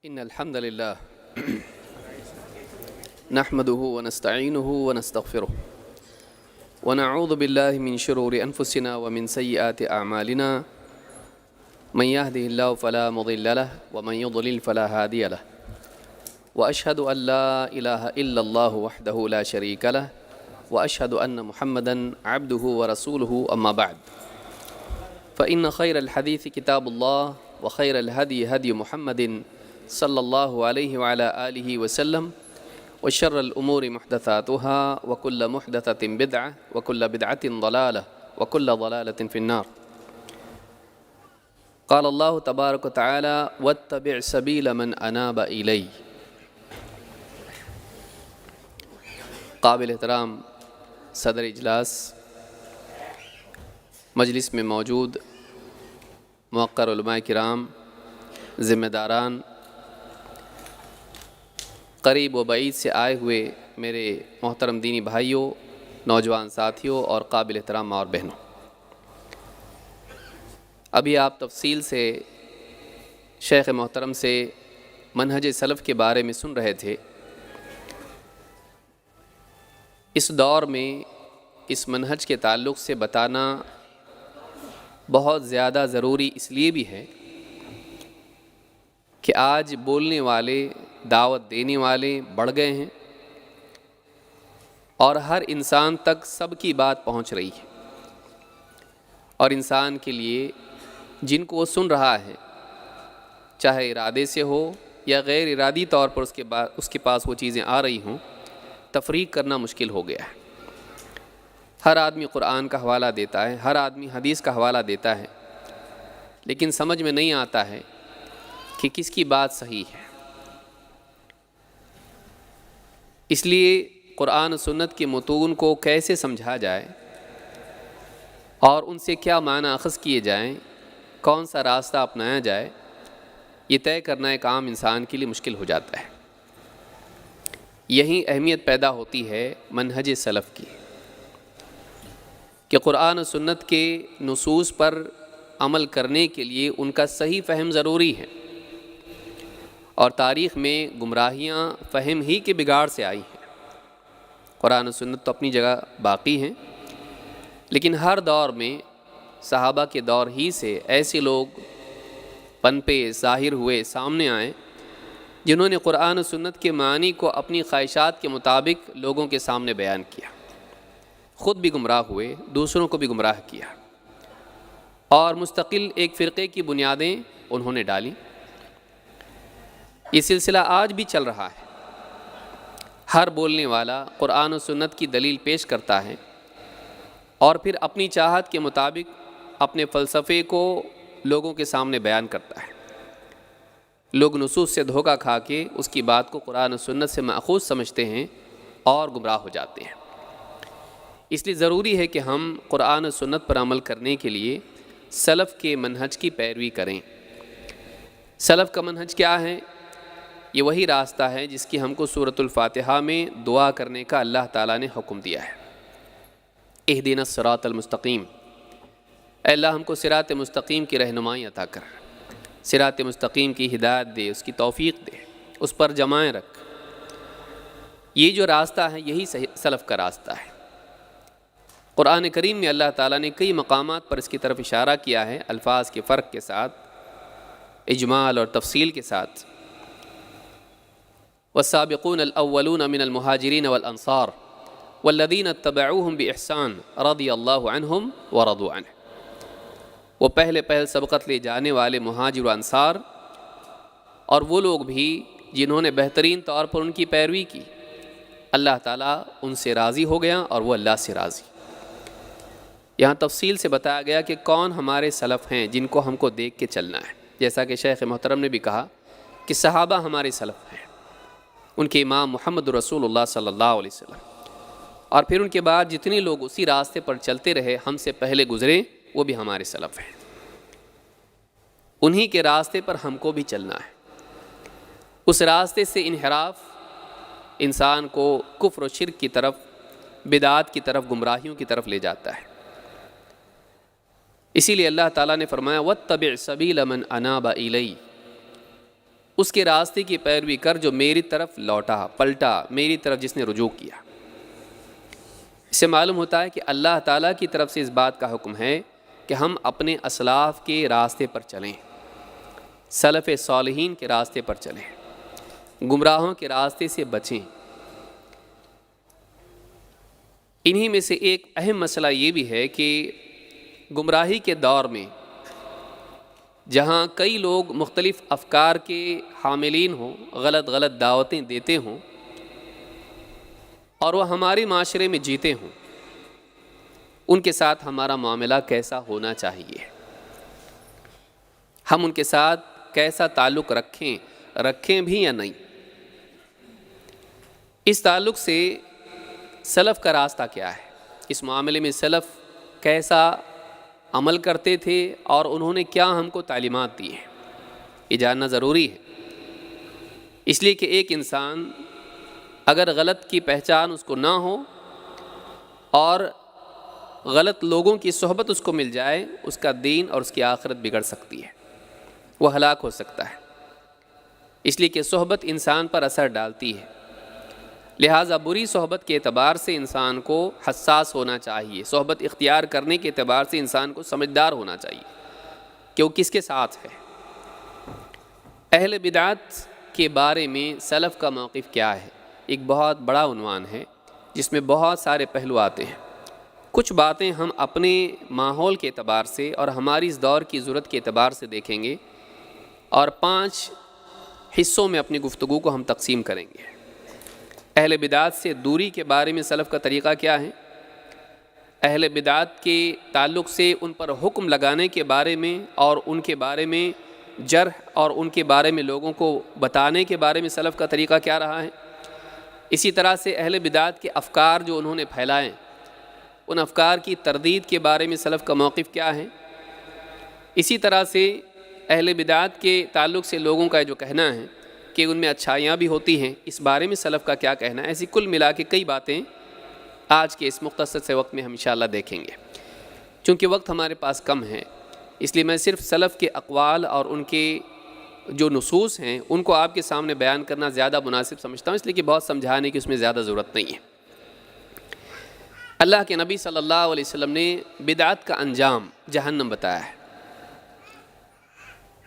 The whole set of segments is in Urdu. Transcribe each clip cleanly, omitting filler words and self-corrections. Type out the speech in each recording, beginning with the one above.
إن الحمد لله نحمده ونستعينه ونستغفره ونعوذ بالله من شرور أنفسنا ومن سيئات أعمالنا من يهده الله فلا مضل له ومن يضلل فلا هادي له وأشهد أن لا إله إلا الله وحده لا شريك له وأشهد أن محمدًا عبده ورسوله أما بعد فإن خير الحديث كتاب الله وخير الهدي هدي محمد صلى الله عليه وعلى آله وسلم وشر الأمور محدثاتها وكل محدثة بدعة وكل بدعة ضلالة وكل ضلالة في النار. قال الله تبارك وتعالى واتبع سبيل من أناب إلي. قابل احترام صدر اجلاس، مجلس میں موجود موقر علماء کرام، ذمہ داران، قریب و بعید سے آئے ہوئے میرے محترم دینی بھائیوں، نوجوان ساتھیوں اور قابل احترام ماں اور بہنوں، ابھی آپ تفصیل سے شیخ محترم سے منہج سلف کے بارے میں سن رہے تھے۔ اس دور میں اس منہج کے تعلق سے بتانا بہت زیادہ ضروری اس لیے بھی ہے کہ آج بولنے والے، دعوت دینے والے بڑھ گئے ہیں اور ہر انسان تک سب کی بات پہنچ رہی ہے، اور انسان کے لیے جن کو وہ سن رہا ہے، چاہے ارادے سے ہو یا غیر ارادی طور پر اس کے پاس وہ چیزیں آ رہی ہوں، تفریق کرنا مشکل ہو گیا ہے۔ ہر آدمی قرآن کا حوالہ دیتا ہے، ہر آدمی حدیث کا حوالہ دیتا ہے، لیکن سمجھ میں نہیں آتا ہے کہ کس کی بات صحیح ہے۔ اس لیے قرآن و سنت کے متون کو کیسے سمجھا جائے اور ان سے کیا معنی اخذ کیے جائیں، کون سا راستہ اپنایا جائے، یہ طے کرنا ایک عام انسان کے لیے مشکل ہو جاتا ہے۔ یہی اہمیت پیدا ہوتی ہے منہج سلف کی کہ قرآن و سنت کے نصوص پر عمل کرنے کے لیے ان کا صحیح فہم ضروری ہے، اور تاریخ میں گمراہیاں فہم ہی کے بگاڑ سے آئی ہیں۔ قرآن و سنت تو اپنی جگہ باقی ہیں، لیکن ہر دور میں صحابہ کے دور ہی سے ایسے لوگ پنپے، ظاہر ہوئے، سامنے آئے جنہوں نے قرآن و سنت کے معنی کو اپنی خواہشات کے مطابق لوگوں کے سامنے بیان کیا، خود بھی گمراہ ہوئے، دوسروں کو بھی گمراہ کیا، اور مستقل ایک فرقے کی بنیادیں انہوں نے ڈالیں۔ یہ سلسلہ آج بھی چل رہا ہے۔ ہر بولنے والا قرآن و سنت کی دلیل پیش کرتا ہے اور پھر اپنی چاہت کے مطابق اپنے فلسفے کو لوگوں کے سامنے بیان کرتا ہے۔ لوگ نصوص سے دھوکہ کھا کے اس کی بات کو قرآن و سنت سے ماخوذ سمجھتے ہیں اور گمراہ ہو جاتے ہیں۔ اس لیے ضروری ہے کہ ہم قرآن و سنت پر عمل کرنے کے لیے سلف کے منہج کی پیروی کریں۔ سلف کا منہج کیا ہے؟ یہ وہی راستہ ہے جس کی ہم کو سورۃ الفاتحہ میں دعا کرنے کا اللہ تعالیٰ نے حکم دیا ہے۔ اہدنا الصراط المستقیم، اے اللہ ہم کو صراط مستقیم کی رہنمائی عطا کر، صراط مستقیم کی ہدایت دے، اس کی توفیق دے، اس پر جمائے رکھ۔ یہ جو راستہ ہے یہی سلف کا راستہ ہے۔ قرآن کریم میں اللہ تعالیٰ نے کئی مقامات پر اس کی طرف اشارہ کیا ہے، الفاظ کے فرق کے ساتھ، اجمال اور تفصیل کے ساتھ۔ والسابقون الاولون من المہاجرین والانصار والذین اتبعوہم باحسان رضی اللہ عنہم ورضوا عنہ۔ وہ پہلے سبقت لے جانے والے مہاجر و انصار، اور وہ لوگ بھی جنہوں نے بہترین طور پر ان کی پیروی کی، اللہ تعالیٰ ان سے راضی ہو گیا اور وہ اللہ سے راضی۔ یہاں تفصیل سے بتایا گیا کہ کون ہمارے سلف ہیں جن کو ہم کو دیکھ کے چلنا ہے، جیسا کہ شیخ محترم نے بھی کہا کہ صحابہ ہمارے سلف ہیں، ان کے امام محمد رسول اللہ صلی اللہ علیہ وسلم، اور پھر ان کے بعد جتنے لوگ اسی راستے پر چلتے رہے، ہم سے پہلے گزرے، وہ بھی ہمارے سلف ہیں۔ انہی کے راستے پر ہم کو بھی چلنا ہے۔ اس راستے سے انحراف انسان کو کفر و شرک کی طرف، بدعات کی طرف، گمراہیوں کی طرف لے جاتا ہے۔ اسی لیے اللہ تعالیٰ نے فرمایا وَاتَّبِعْ سَبِيلَ مَنْ أَنَابَ إِلَيَّ، اس کے راستے کی پیروی کر جو میری طرف لوٹا پلٹا، میری طرف جس نے رجوع کیا۔ اس سے معلوم ہوتا ہے کہ اللہ تعالیٰ کی طرف سے اس بات کا حکم ہے کہ ہم اپنے اسلاف کے راستے پر چلیں، سلف صالحین کے راستے پر چلیں، گمراہوں کے راستے سے بچیں۔ انہی میں سے ایک اہم مسئلہ یہ بھی ہے کہ گمراہی کے دور میں جہاں کئی لوگ مختلف افکار کے حاملین ہوں، غلط دعوتیں دیتے ہوں اور وہ ہمارے معاشرے میں جیتے ہوں، ان کے ساتھ ہمارا معاملہ کیسا ہونا چاہیے، ہم ان کے ساتھ کیسا تعلق رکھیں بھی یا نہیں۔ اس تعلق سے سلف کا راستہ کیا ہے، اس معاملے میں سلف کیسا عمل کرتے تھے اور انہوں نے کیا ہم کو تعلیمات دی ہیں، یہ جاننا ضروری ہے۔ اس لیے کہ ایک انسان اگر غلط کی پہچان اس کو نہ ہو اور غلط لوگوں کی صحبت اس کو مل جائے، اس کا دین اور اس کی آخرت بگڑ سکتی ہے، وہ ہلاک ہو سکتا ہے، اس لیے کہ صحبت انسان پر اثر ڈالتی ہے۔ لہٰذا بری صحبت کے اعتبار سے انسان کو حساس ہونا چاہیے، صحبت اختیار کرنے کے اعتبار سے انسان کو سمجھدار ہونا چاہیے کہ وہ کس کے ساتھ ہے۔ اہل بدعت کے بارے میں سلف کا موقف کیا ہے، ایک بہت بڑا عنوان ہے جس میں بہت سارے پہلو آتے ہیں۔ کچھ باتیں ہم اپنے ماحول کے اعتبار سے اور ہماری اس دور کی ضرورت کے اعتبار سے دیکھیں گے اور 5 حصوں میں اپنی گفتگو کو ہم تقسیم کریں گے۔ اہل بدعت سے دوری کے بارے میں سلف کا طریقہ کیا ہے، اہل بدعت کے تعلق سے ان پر حکم لگانے کے بارے میں اور ان کے بارے میں جرح اور ان کے بارے میں لوگوں کو بتانے کے بارے میں سلف کا طریقہ کیا رہا ہے۔ اسی طرح سے اہل بدعت کے افکار جو انہوں نے پھیلائے، ان افکار کی تردید کے بارے میں سلف کا موقف کیا ہے۔ اسی طرح سے اہل بدعت کے تعلق سے لوگوں کا جو کہنا ہے کہ ان میں اچھائیاں بھی ہوتی ہیں، اس بارے میں سلف کا کیا کہنا ہے۔ ایسی کل ملا کے کئی باتیں آج کے اس مختصر سے وقت میں ہم انشاءاللہ دیکھیں گے۔ چونکہ وقت ہمارے پاس کم ہے، اس لیے میں صرف سلف کے اقوال اور ان کے جو نصوص ہیں ان کو آپ کے سامنے بیان کرنا زیادہ مناسب سمجھتا ہوں، اس لیے کہ بہت سمجھانے کی اس میں زیادہ ضرورت نہیں ہے۔ اللہ کے نبی صلی اللہ علیہ وسلم نے بدعت کا انجام جہنم بتایا ہے۔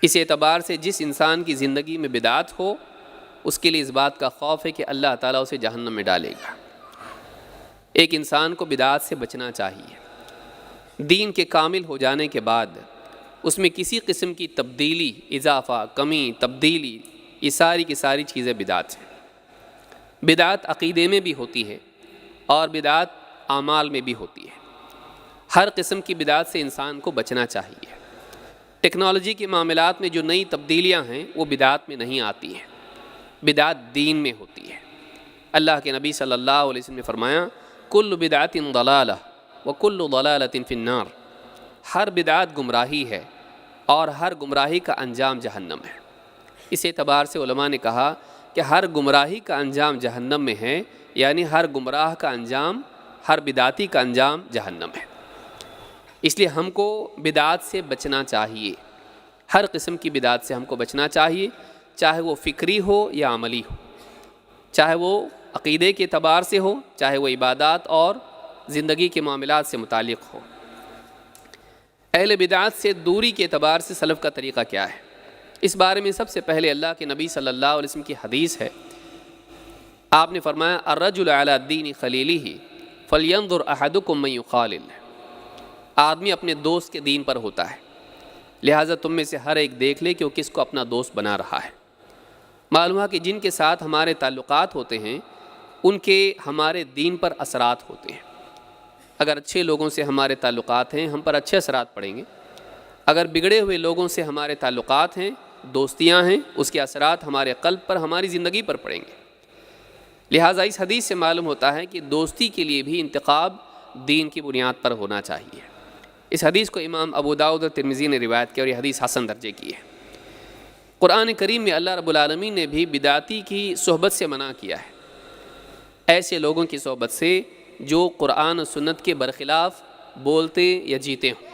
اس اعتبار سے جس انسان کی زندگی میں بدعت ہو، اس کے لیے اس بات کا خوف ہے کہ اللہ تعالیٰ اسے جہنم میں ڈالے گا۔ ایک انسان کو بدعت سے بچنا چاہیے۔ دین کے کامل ہو جانے کے بعد اس میں کسی قسم کی تبدیلی، اضافہ، کمی، تبدیلی، یہ ساری کی ساری چیزیں بدعت ہیں۔ بدعت عقیدے میں بھی ہوتی ہے اور بدعت اعمال میں بھی ہوتی ہے۔ ہر قسم کی بدعت سے انسان کو بچنا چاہیے۔ ٹیکنالوجی کے معاملات میں جو نئی تبدیلیاں ہیں وہ بدعت میں نہیں آتی ہیں، بدعت دین میں ہوتی ہے۔ اللہ کے نبی صلی اللہ علیہ وسلم نے فرمایا کل بدعت ضلالہ وکل ضلالۃ فی النار، ہر بدعت گمراہی ہے اور ہر گمراہی کا انجام جہنم ہے۔ اس اعتبار سے علماء نے کہا کہ ہر گمراہی کا انجام جہنم میں ہے، یعنی ہر گمراہ کا انجام، ہر بدعتی کا انجام جہنم ہے۔ اس لیے ہم کو بدعات سے بچنا چاہیے، ہر قسم کی بدعات سے ہم کو بچنا چاہیے، چاہے وہ فکری ہو یا عملی ہو، چاہے وہ عقیدے کے اعتبار سے ہو، چاہے وہ عبادات اور زندگی کے معاملات سے متعلق ہو۔ اہل بدعات سے دوری کے اعتبار سے سلف کا طریقہ کیا ہے، اس بارے میں سب سے پہلے اللہ کے نبی صلی اللہ علیہ وسلم کی حدیث ہے۔ آپ نے فرمایا الرجل علی الدین خلیلہ فلینظر احدکم من یخالل، آدمی اپنے دوست کے دین پر ہوتا ہے، لہٰذا تم میں سے ہر ایک دیکھ لے کہ وہ کس کو اپنا دوست بنا رہا ہے۔ معلوم ہوا کہ جن کے ساتھ ہمارے تعلقات ہوتے ہیں ان کے ہمارے دین پر اثرات ہوتے ہیں۔ اگر اچھے لوگوں سے ہمارے تعلقات ہیں ہم پر اچھے اثرات پڑیں گے، اگر بگڑے ہوئے لوگوں سے ہمارے تعلقات ہیں، دوستیاں ہیں، اس کے اثرات ہمارے قلب پر، ہماری زندگی پر پڑیں گے۔ لہٰذا اس حدیث سے معلوم ہوتا ہے کہ دوستی کے لیے بھی انتخاب دین کی بنیاد پر ہونا چاہیے۔ اس حدیث کو امام ابو داؤد اور ترمذی نے روایت کی اور یہ حدیث حسن درجے کی ہے۔ قرآن کریم میں اللہ رب العالمین نے بھی بدعتی کی صحبت سے منع کیا ہے، ایسے لوگوں کی صحبت سے جو قرآن و سنت کے برخلاف بولتے یا جیتے ہوں۔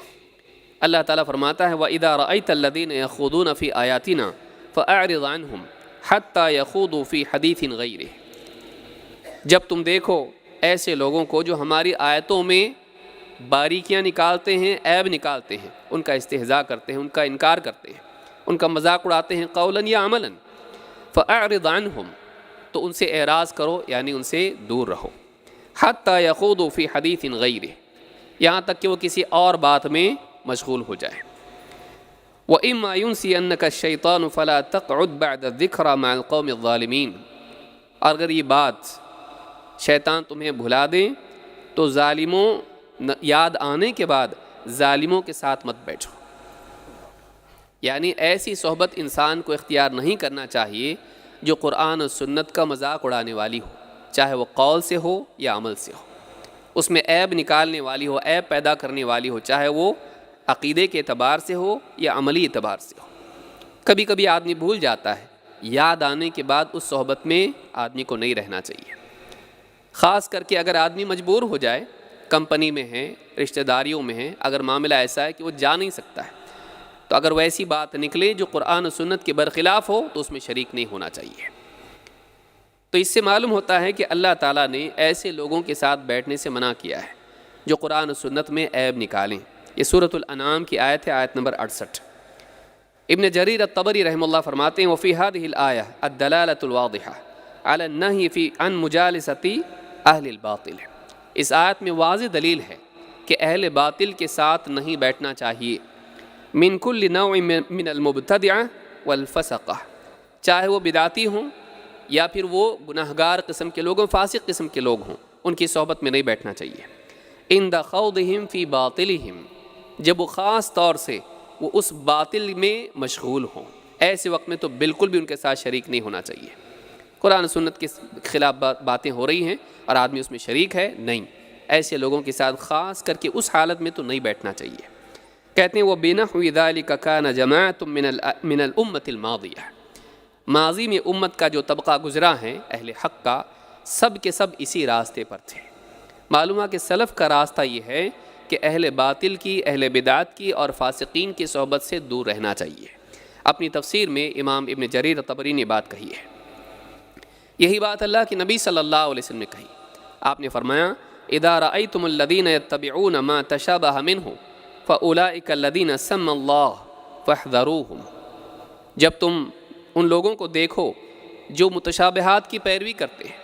اللہ تعالیٰ فرماتا ہے وَإِذَا رَأَيْتَ الَّذِينَ يَخُوضُونَ فِي آيَاتِنَا فأعرض عنهم حتى يخوضوا في حديث غيره۔ جب تم دیکھو ایسے لوگوں کو جو ہماری آیتوں میں باریکیاں نکالتے ہیں، عیب نکالتے ہیں، ان کا استہزاء کرتے ہیں، ان کا انکار کرتے ہیں، ان کا مذاق اڑاتے ہیں قولاً یا عملاً، فأعرض عنهم، تو ان سے اعراض کرو، یعنی ان سے دور رہو، حتی یخوضوا فی حدیث غیرہ، یہاں تک کہ وہ کسی اور بات میں مشغول ہو جائے۔ وَإِمَّا يُنْسِيَنَّكَ الشَّيْطَانُ فَلَا تَقْعُدْ بَعْدَ الذِّكْرَى مَعَ الْقَوْمِ الظَّالِمِينَ، اگر یہ بات شیطان تمہیں بھلا دیں تو ظالموں یاد آنے کے بعد ظالموں کے ساتھ مت بیٹھو، یعنی ایسی صحبت انسان کو اختیار نہیں کرنا چاہیے جو قرآن و سنت کا مذاق اڑانے والی ہو، چاہے وہ قول سے ہو یا عمل سے ہو، اس میں عیب نکالنے والی ہو، عیب پیدا کرنے والی ہو، چاہے وہ عقیدے کے اعتبار سے ہو یا عملی اعتبار سے ہو۔ کبھی کبھی آدمی بھول جاتا ہے، یاد آنے کے بعد اس صحبت میں آدمی کو نہیں رہنا چاہیے، خاص کر کے اگر آدمی مجبور ہو جائے، کمپنی میں ہے، رشتہ داریوں میں ہے، اگر معاملہ ایسا ہے کہ وہ جا نہیں سکتا ہے، تو اگر ویسی بات نکلے جو قرآن و سنت کے برخلاف ہو تو اس میں شریک نہیں ہونا چاہیے۔ تو اس سے معلوم ہوتا ہے کہ اللہ تعالیٰ نے ایسے لوگوں کے ساتھ بیٹھنے سے منع کیا ہے جو قرآن و سنت میں عیب نکالیں۔ یہ سورۃ الانعام کی آیت ہے، آیت نمبر 68۔ ابن جریر الطبری رحمہ اللہ فرماتے ہیں وفی هذه الآیہ الدلالۃ الواضحہ علی النہی فی عن مجالسۃ اہل الباطل، اس آیت میں واضح دلیل ہے کہ اہل باطل کے ساتھ نہیں بیٹھنا چاہیے، من کل نوع من المبتدعہ والفسقہ، چاہے وہ بدعتی ہوں یا پھر وہ گناہگار قسم کے لوگ ہوں، فاسق قسم کے لوگ ہوں، ان کی صحبت میں نہیں بیٹھنا چاہیے۔ عند خوضہم فی باطلہم، جب وہ خاص طور سے وہ اس باطل میں مشغول ہوں، ایسے وقت میں تو بالکل بھی ان کے ساتھ شریک نہیں ہونا چاہیے۔ قرآن سنت کے خلاف باتیں ہو رہی ہیں اور آدمی اس میں شریک ہے، نہیں، ایسے لوگوں کے ساتھ خاص کر کے اس حالت میں تو نہیں بیٹھنا چاہیے۔ کہتے ہیں وَبِنَحْوِ ذَلِكَ كَانَ جَمَاعَةٌ مِّنَ الْأُمَّةِ الْمَاضِيَةِ، ماضی میں امت کا جو طبقہ گزرا ہے اہل حق کا، سب کے سب اسی راستے پر تھے۔ معلوم ہے کہ سلف کا راستہ یہ ہے کہ اہل باطل کی، اہل بدعت کی اور فاسقین کی صحبت سے دور رہنا چاہیے۔ اپنی تفسیر میں امام ابن جریر طبری نے بات کہی ہے، یہی بات اللہ کے نبی صلی اللہ علیہ وسلم نے کہی۔ آپ نے فرمایا اذا رأيتم الذين يتبعون ما تشابه منه فأولئك الذين سمى الله فاحذروهم، جب تم ان لوگوں کو دیکھو جو متشابہات کی پیروی کرتے ہیں،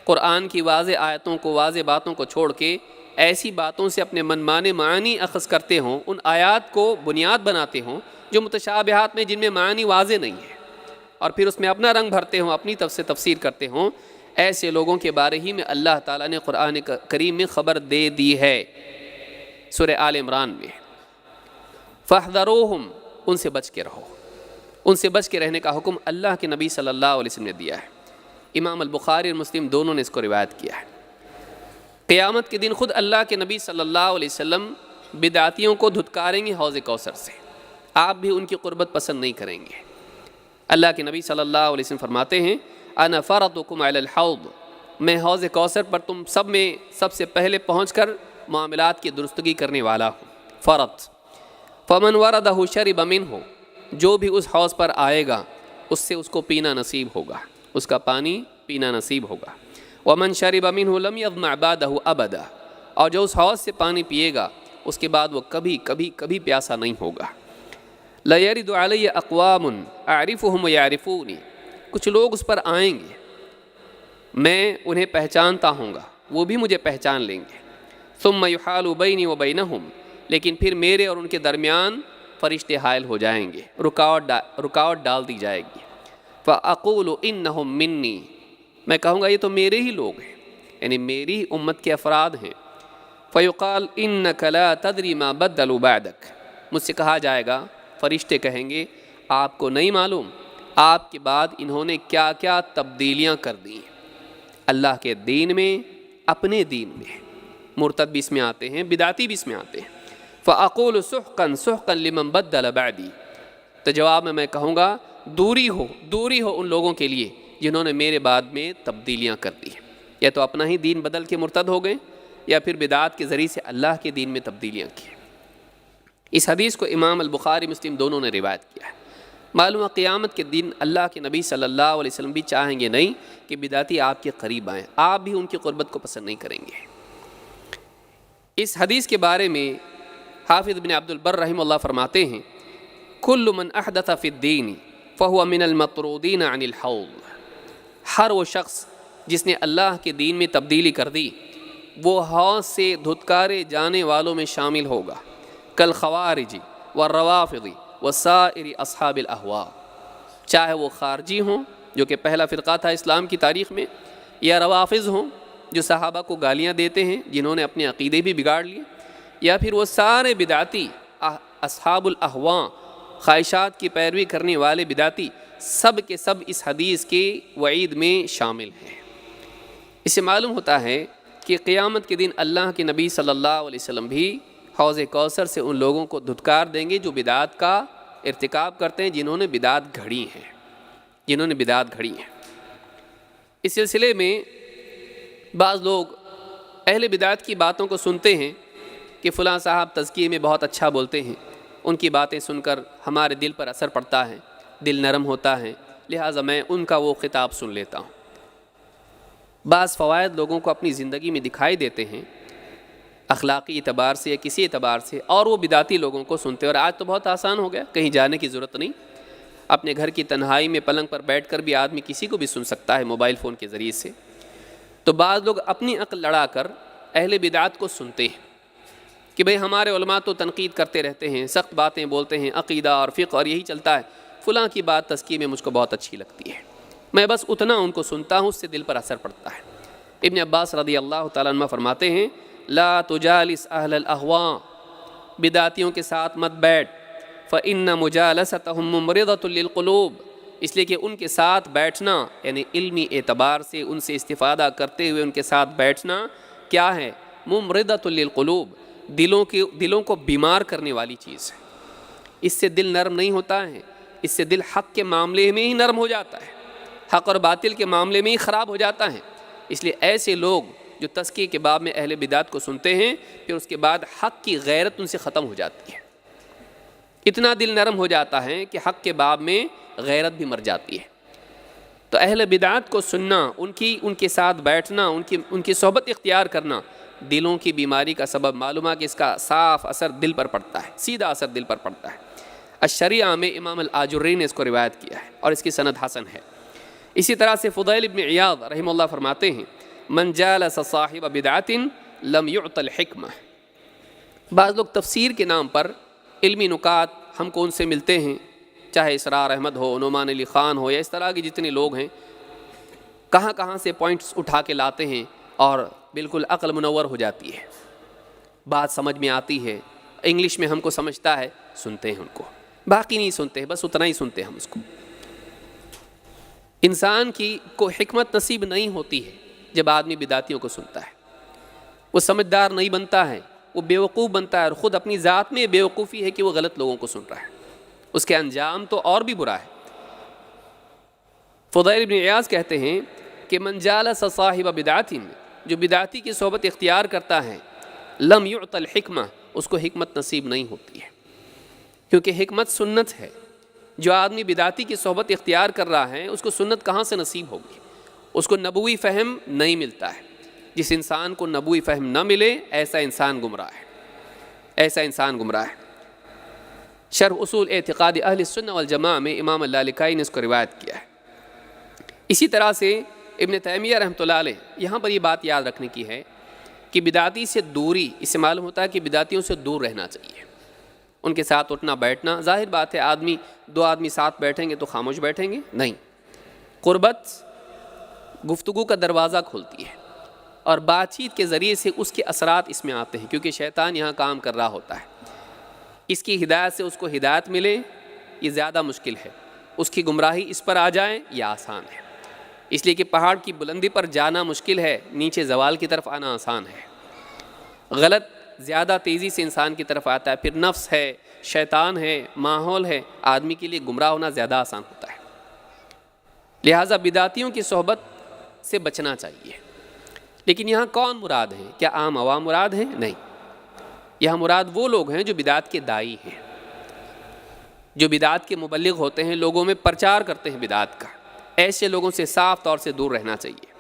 قرآن کی واضح آیتوں کو، واضح باتوں کو چھوڑ کے ایسی باتوں سے اپنے منمانے معنی اخذ کرتے ہوں، ان آیات کو بنیاد بناتے ہوں جو متشابہات میں، جن میں معنی واضح نہیں ہے، اور پھر اس میں اپنا رنگ بھرتے ہوں، اپنی طرف سے تفسیر کرتے ہوں، ایسے لوگوں کے بارے ہی میں اللہ تعالیٰ نے قرآن کریم میں خبر دے دی ہے سورہ آل عمران میں، فاحذروہم، ان سے بچ کے رہو، ان سے بچ کے رہنے کا حکم اللہ کے نبی صلی اللہ علیہ وسلم نے دیا ہے۔ امام البخاری اور مسلم دونوں نے اس کو روایت کیا ہے۔ قیامت کے دن خود اللہ کے نبی صلی اللہ علیہ وسلم بدعتیوں کو دھتکاریں گے حوض کوثر سے، آپ بھی ان کی قربت پسند نہیں کریں گے۔ اللہ کے نبی صلی اللہ علیہ وسلم فرماتے ہیں انا فرطکم علی الحوض، میں حوض کوثر پر تم سب میں سب سے پہلے پہنچ کر معاملات کی درستگی کرنے والا ہوں۔ فرط، فمن وردہ شرب منہ، جو بھی اس حوض پر آئے گا اس سے اس کو پینا نصیب ہوگا، اس کا پانی پینا نصیب ہوگا۔ ومن شرب منہ لم یظمأ بعدہ ابدا، اور جو اس حوض سے پانی پیے گا اس کے بعد وہ کبھی کبھی کبھی پیاسا نہیں ہوگا۔ لَيَرِدُ عَلَيَّ أَقْوَامٌ أَعْرِفُهُمْ وَيَعْرِفُونِ، کچھ لوگ اس پر آئیں گے، میں انہیں پہچانتا ہوں گا، وہ بھی مجھے پہچان لیں گے۔ ثُمَّ يُحَالُ بَيْنِي وَبَيْنَهُمْ، لیکن پھر میرے اور ان کے درمیان فرشتے حائل ہو جائیں گے، رکاوٹ ڈال دی جائے گی۔ فَأَقُولُ إِنَّهُمْ مِنِّي، میں کہوں گا یہ تو میرے ہی لوگ ہیں، یعنی میری امت کے افراد ہیں۔ فَيُقَالْ إِنَّكَ لَا تَدْرِي مَا بَدَّلُوا بَعْدَكَ، مجھ سے کہا جائے گا، فرشتے کہیں گے آپ کو نہیں معلوم آپ کے بعد انہوں نے کیا کیا تبدیلیاں کر دی اللہ کے دین میں، اپنے دین میں۔ مرتد بھی اس میں آتے ہیں، بدعتی بھی اس میں آتے ہیں۔ فَأَقُولُ سُحْقًا سُحْقًا لِمَنْ بَدَّلَ بَعْدِي، تو جواب میں کہوں گا دوری ہو ان لوگوں کے لیے جنہوں نے میرے بعد میں تبدیلیاں کر دی، یا تو اپنا ہی دین بدل کے مرتد ہو گئے یا پھر بدعات کے ذریعے سے اللہ کے دین میں تبدیلیاں کی۔ اس حدیث کو امام البخاری مسلم دونوں نے روایت کیا ہے۔ معلوم ہے قیامت کے دن اللہ کے نبی صلی اللہ علیہ وسلم بھی چاہیں گے نہیں کہ بدعتی آپ کے قریب آئیں، آپ بھی ان کی قربت کو پسند نہیں کریں گے۔ اس حدیث کے بارے میں حافظ بن عبد البر رحمہ اللہ فرماتے ہیں کل من احدث فی الدین فہو من المطرودین عن الحوض، ہر وہ شخص جس نے اللہ کے دین میں تبدیلی کر دی وہ حوض سے دھتکارے جانے والوں میں شامل ہوگا، کالخوارج والروافض وسائر اصحاب الاہواء، چاہے وہ خارجی ہوں جو کہ پہلا فرقہ تھا اسلام کی تاریخ میں، یا روافض ہوں جو صحابہ کو گالیاں دیتے ہیں جنہوں نے اپنے عقیدے بھی بگاڑ لیے، یا پھر وہ سارے بدعتی اصحاب الاہواء خواہشات کی پیروی کرنے والے بدعتی، سب کے سب اس حدیث کے وعید میں شامل ہیں۔ اس سے معلوم ہوتا ہے کہ قیامت کے دن اللہ کے نبی صلی اللہ علیہ وسلم بھی حوض کوثر سے ان لوگوں کو دھتکار دیں گے جو بدعات کا ارتکاب کرتے ہیں، جنہوں نے بدعات گھڑی ہیں۔ اس سلسلے میں بعض لوگ اہل بدعات کی باتوں کو سنتے ہیں کہ فلاں صاحب تزکیے میں بہت اچھا بولتے ہیں، ان کی باتیں سن کر ہمارے دل پر اثر پڑتا ہے، دل نرم ہوتا ہے، لہٰذا میں ان کا وہ خطاب سن لیتا ہوں۔ بعض فوائد لوگوں کو اپنی زندگی میں دکھائی دیتے ہیں اخلاقی اعتبار سے یا کسی اعتبار سے، اور وہ بدعتی لوگوں کو سنتے ہیں۔ اور آج تو بہت آسان ہو گیا، کہیں جانے کی ضرورت نہیں، اپنے گھر کی تنہائی میں پلنگ پر بیٹھ کر بھی آدمی کسی کو بھی سن سکتا ہے موبائل فون کے ذریعے سے۔ تو بعض لوگ اپنی عقل لڑا کر اہل بدعات کو سنتے ہیں کہ بھئی ہمارے علماء تو تنقید کرتے رہتے ہیں، سخت باتیں بولتے ہیں، عقیدہ اور فقہ اور یہی چلتا ہے، فلاں کی بات تزکیے میں مجھ کو بہت اچھی لگتی ہے، میں بس اتنا ان کو سنتا ہوں، اس سے دل پر اثر پڑتا ہے۔ ابن عباس رضی اللہ تعالیٰ عنہ فرماتے ہیں لا تجالس اہل الاہواء، بدعتیوں کے ساتھ مت بیٹھ، فإن مجالستهم ممرضۃ للقلوب، اس لیے کہ ان کے ساتھ بیٹھنا یعنی علمی اعتبار سے ان سے استفادہ کرتے ہوئے ان کے ساتھ بیٹھنا کیا ہے؟ ممرضۃ للقلوب، دلوں کو بیمار کرنے والی چیز ہے۔ اس سے دل نرم نہیں ہوتا ہے، اس سے دل حق کے معاملے میں ہی نرم ہو جاتا ہے، حق اور باطل کے معاملے میں ہی خراب ہو جاتا ہے۔ اس لیے ایسے لوگ جو تزکیے کے باب میں اہل بدعت کو سنتے ہیں، پھر اس کے بعد حق کی غیرت ان سے ختم ہو جاتی ہے، اتنا دل نرم ہو جاتا ہے کہ حق کے باب میں غیرت بھی مر جاتی ہے۔ تو اہل بدعت کو سننا، ان کے ساتھ بیٹھنا، ان کی صحبت اختیار کرنا دلوں کی بیماری کا سبب معلوم ہے کہ اس کا صاف اثر دل پر پڑتا ہے، سیدھا اثر دل پر پڑتا ہے۔ الشریعہ میں امام الآجری نے اس کو روایت کیا ہے اور اس کی سند حسن ہے۔ اسی طرح سے فضیل ابن عیاض رحمہ اللہ فرماتے ہیں من جالس صاحب بدعت لم يعط الحکمہ۔ بعض لوگ تفسیر کے نام پر علمی نکات ہم کو ان سے ملتے ہیں، چاہے اسرار احمد ہو، نعمان علی خان ہو، یا اس طرح کے جتنے لوگ ہیں، کہاں سے پوائنٹس اٹھا کے لاتے ہیں اور بالکل عقل منور ہو جاتی ہے، بات سمجھ میں آتی ہے، انگلش میں ہم کو سمجھتا ہے، سنتے ہیں ان کو، باقی نہیں سنتے، بس اتنا ہی سنتے ہیں ہم اس کو۔ انسان کی کو حکمت نصیب نہیں ہوتی ہے جب آدمی بدعتیوں کو سنتا ہے، وہ سمجھدار نہیں بنتا ہے، وہ بیوقوف بنتا ہے، اور خود اپنی ذات میں بیوقوفی ہے کہ وہ غلط لوگوں کو سن رہا ہے، اس کے انجام تو اور بھی برا ہے۔ فضیل بن عیاض کہتے ہیں کہ من جالس صاحب بدعت، جو بدعتی کی صحبت اختیار کرتا ہے، لم یعط الحکمہ، اس کو حکمت نصیب نہیں ہوتی ہے، کیونکہ حکمت سنت ہے۔ جو آدمی بدعتی کی صحبت اختیار کر رہا ہے اس کو سنت کہاں سے نصیب ہوگی؟ اس کو نبوی فہم نہیں ملتا ہے۔ جس انسان کو نبوی فہم نہ ملے ایسا انسان گمراہ ہے۔ شرح اصول اعتقاد اہل السنہ والجماعہ میں امام اللالکائی نے اس کو روایت کیا ہے۔ اسی طرح سے ابن تیمیہ رحمۃ اللہ علیہ، یہاں پر یہ بات یاد رکھنے کی ہے کہ بدعتی سے دوری، اس سے معلوم ہوتا ہے کہ بدعتیوں سے دور رہنا چاہیے، ان کے ساتھ اٹھنا بیٹھنا، ظاہر بات ہے دو آدمی ساتھ بیٹھیں گے تو خاموش بیٹھیں گے نہیں، قربت گفتگو کا دروازہ کھولتی ہے اور بات چیت کے ذریعے سے اس کے اثرات اس میں آتے ہیں، کیونکہ شیطان یہاں کام کر رہا ہوتا ہے۔ اس کی ہدایت سے اس کو ہدایت ملے یہ زیادہ مشکل ہے، اس کی گمراہی اس پر آ جائے یہ آسان ہے، اس لیے کہ پہاڑ کی بلندی پر جانا مشکل ہے، نیچے زوال کی طرف آنا آسان ہے۔ غلط زیادہ تیزی سے انسان کی طرف آتا ہے، پھر نفس ہے، شیطان ہے، ماحول ہے، آدمی کے لیے گمراہ ہونا زیادہ آسان ہوتا ہے۔ لہٰذا بدعتیوں کی صحبت سے بچنا چاہیے۔ لیکن یہاں کون مراد ہیں؟ کیا عام عوام مراد ہیں؟ نہیں، یہاں مراد وہ لوگ ہیں جو بدعت کے داعی ہیں، جو بدعات کے مبلغ ہوتے ہیں، لوگوں میں پرچار کرتے ہیں بدعات کا، ایسے لوگوں سے صاف طور سے دور رہنا چاہیے۔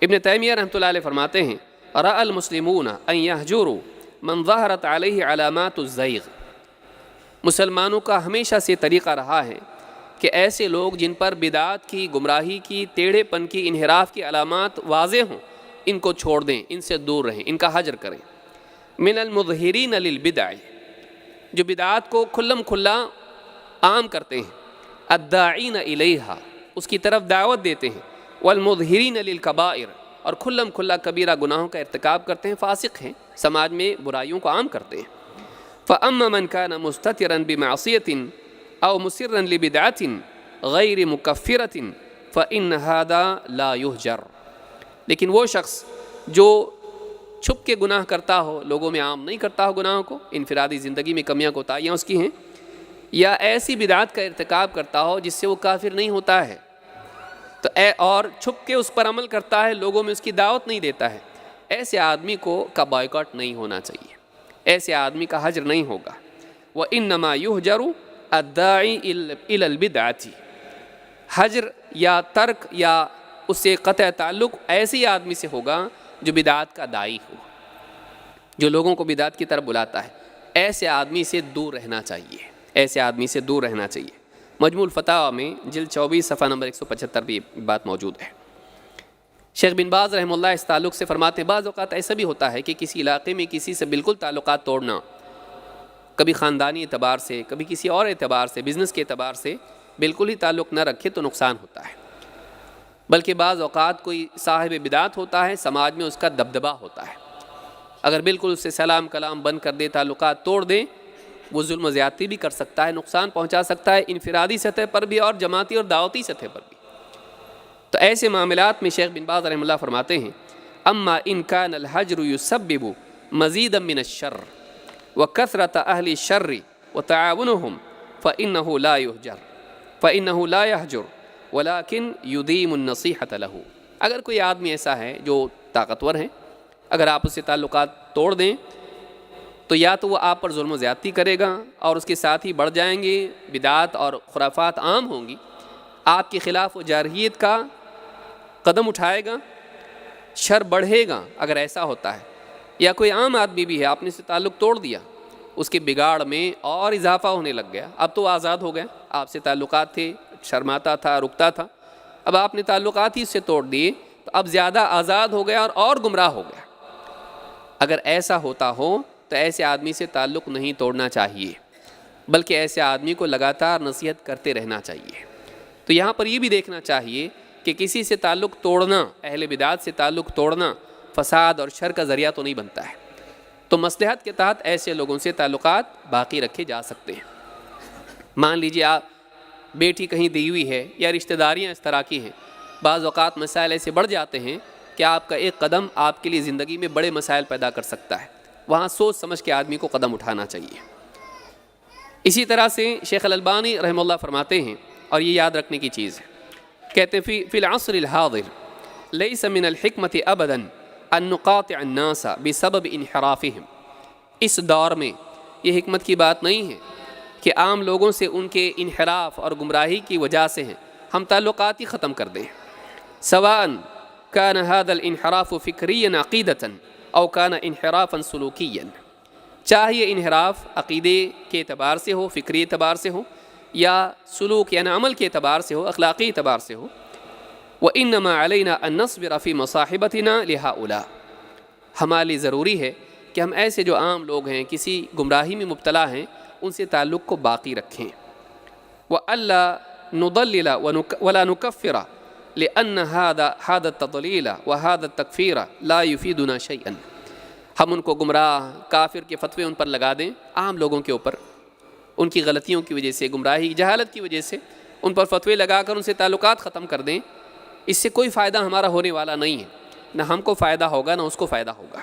ابن تیمیہ رحمۃ اللہ علیہ فرماتے ہیں رأى المسلمون ان يهجروا من ظهرت علیہ علامات الزیغ، مسلمانوں کا ہمیشہ سے طریقہ رہا ہے کہ ایسے لوگ جن پر بدعات کی، گمراہی کی، ٹیڑھے پن کی، انحراف کی علامات واضح ہوں، ان کو چھوڑ دیں، ان سے دور رہیں، ان کا حجر کریں۔ من المظہرین للبدع، جو بدعات کو کھلم کھلا عام کرتے ہیں، الداعین الیہا، اس کی طرف دعوت دیتے ہیں، والمظہرین للکبائر، اور کھلم کھلا کبیرہ گناہوں کا ارتکاب کرتے ہیں، فاسق ہیں، سماج میں برائیوں کو عام کرتے ہیں۔ فأما من كان مستترا بمعصية أو مسرا لبدعة غير مكفرة فإن هذا لا يهجر، لیکن وہ شخص جو چھپ کے گناہ کرتا ہو، لوگوں میں عام نہیں کرتا ہو گناہوں کو، انفرادی زندگی میں کمیاں کوتاہیاں اس کی ہیں، یا ایسی بدعات کا ارتکاب کرتا ہو جس سے وہ کافر نہیں ہوتا ہے، تو اور چھپ کے اس پر عمل کرتا ہے، لوگوں میں اس کی دعوت نہیں دیتا ہے، ایسے آدمی کا بائیکاٹ نہیں ہونا چاہیے، ایسے آدمی کا حجر نہیں ہوگا۔ وَإِنَّمَا يُهْجَرُ الدَّاعِي إِلَى الْبِدْعَةِ، حجر یا ترک یا اس سے قطع تعلق ایسے آدمی سے ہوگا جو بدعات کا داعی ہو، جو لوگوں کو بدعات کی طرف بلاتا ہے، ایسے آدمی سے دور رہنا چاہیے، ایسے آدمی سے دور رہنا چاہیے۔ مجموع الفتاوی میں جلد 24 صفحہ نمبر 175 بھی بات موجود ہے۔ شیخ بن باز رحمہ اللہ اس تعلق سے فرماتے ہیں بعض اوقات ایسا بھی ہوتا ہے کہ کسی علاقے میں کسی سے بالکل تعلقات توڑنا، کبھی خاندانی اعتبار سے، کبھی کسی اور اعتبار سے، بزنس کے اعتبار سے بالکل ہی تعلق نہ رکھے تو نقصان ہوتا ہے، بلکہ بعض اوقات کوئی صاحب بدعت ہوتا ہے، سماج میں اس کا دبدبہ ہوتا ہے، اگر بالکل اس سے سلام کلام بند کر دے، تعلقات توڑ دیں، وہ ظلم و زیادتی بھی کر سکتا ہے، نقصان پہنچا سکتا ہے، انفرادی سطح پر بھی اور جماعتی اور دعوتی سطح پر بھی۔ تو ایسے معاملات میں شیخ بن باز رحمہ اللہ فرماتے ہیں اما ان کان الحجر یسبب مزیدا من الشر وکثرت اہل الشر وتعاونهم فانه لا يحجر ولكن يديم النصيحة له، اگر کوئی آدمی ایسا ہے جو طاقتور ہے، اگر آپ اس سے تعلقات توڑ دیں تو یا تو وہ آپ پر ظلم و زیادتی کرے گا اور اس کے ساتھ ہی بڑھ جائیں گے، بدعات اور خرافات عام ہوں گی، آپ کے خلاف وہ جارحیت کا قدم اٹھائے گا، شر بڑھے گا اگر ایسا ہوتا ہے۔ یا کوئی عام آدمی بھی ہے، آپ نے اس سے تعلق توڑ دیا، اس کے بگاڑ میں اور اضافہ ہونے لگ گیا، اب تو آزاد ہو گیا، آپ سے تعلقات تھے، شرماتا تھا، رکتا تھا، اب آپ نے تعلقات ہی اس سے توڑ دیے تو اب زیادہ آزاد ہو گیا اور گمراہ ہو گیا۔ اگر ایسا ہوتا ہو تو ایسے آدمی سے تعلق نہیں توڑنا چاہیے، بلکہ ایسے آدمی کو لگاتار نصیحت کرتے رہنا چاہیے۔ تو یہاں پر یہ بھی دیکھنا چاہیے کہ کسی سے تعلق توڑنا، اہل بدعات سے تعلق توڑنا فساد اور شر کا ذریعہ تو نہیں بنتا ہے، تو مصلحت کے تحت ایسے لوگوں سے تعلقات باقی رکھے جا سکتے ہیں۔ مان لیجیے آپ بیٹی کہیں دی ہوئی ہے یا رشتہ داریاں اس طرح کی ہیں، بعض اوقات مسائل ایسے بڑھ جاتے ہیں کہ آپ کا ایک قدم آپ کے لیے زندگی میں بڑے مسائل پیدا کر سکتا ہے، وہاں سوچ سمجھ کے آدمی کو قدم اٹھانا چاہیے۔ اسی طرح سے شیخ الالبانی رحمہ اللہ فرماتے ہیں، اور یہ یاد رکھنے کی چیز ہے، کہتے ہیں فی العصر الحاضر لیس من الحکمت ابدا ان نقاطع الناس بسبب انحرافهم، اس دور میں یہ حکمت کی بات نہیں ہے کہ عام لوگوں سے ان کے انحراف اور گمراہی کی وجہ سے ہیں ہم تعلقات ہی ختم کر دیں، سواء كان هذا الانحراف فکریا عقیدتا او كان انحرافا سلوکیا، چاہے انحراف عقیدے کے اعتبار سے ہو، فکری اعتبار سے ہو، یا سلوک یعنی عمل کے اعتبار سے ہو، اخلاقی اعتبار سے ہو۔ وَإِنَّمَا عَلَيْنَا أَن نَّصْبِرَ فِي مَصَاحِبَتِنَا لِهَؤُلَاءِ، ہمارے لیے ضروری ہے کہ ہم ایسے جو عام لوگ ہیں، کسی گمراہی میں مبتلا ہیں، ان سے تعلق کو باقی رکھیں۔ وَأَلَّا نُضَلِّلَ وَلَا نُكَفِّرَ لِأَنَّ هَذَا التَّضْلِيلَ وَهَذَا التَّكْفِيرَ لَا يُفِيدُنَا شَيْئًا، ہم ان کو گمراہ کافر کے فتوے ان پر لگا دیں، عام لوگوں کے اوپر، ان کی غلطیوں کی وجہ سے، گمراہی جہالت کی وجہ سے ان پر فتوے لگا کر ان سے تعلقات ختم کر دیں، اس سے کوئی فائدہ ہمارا ہونے والا نہیں ہے، نہ ہم کو فائدہ ہوگا نہ اس کو فائدہ ہوگا۔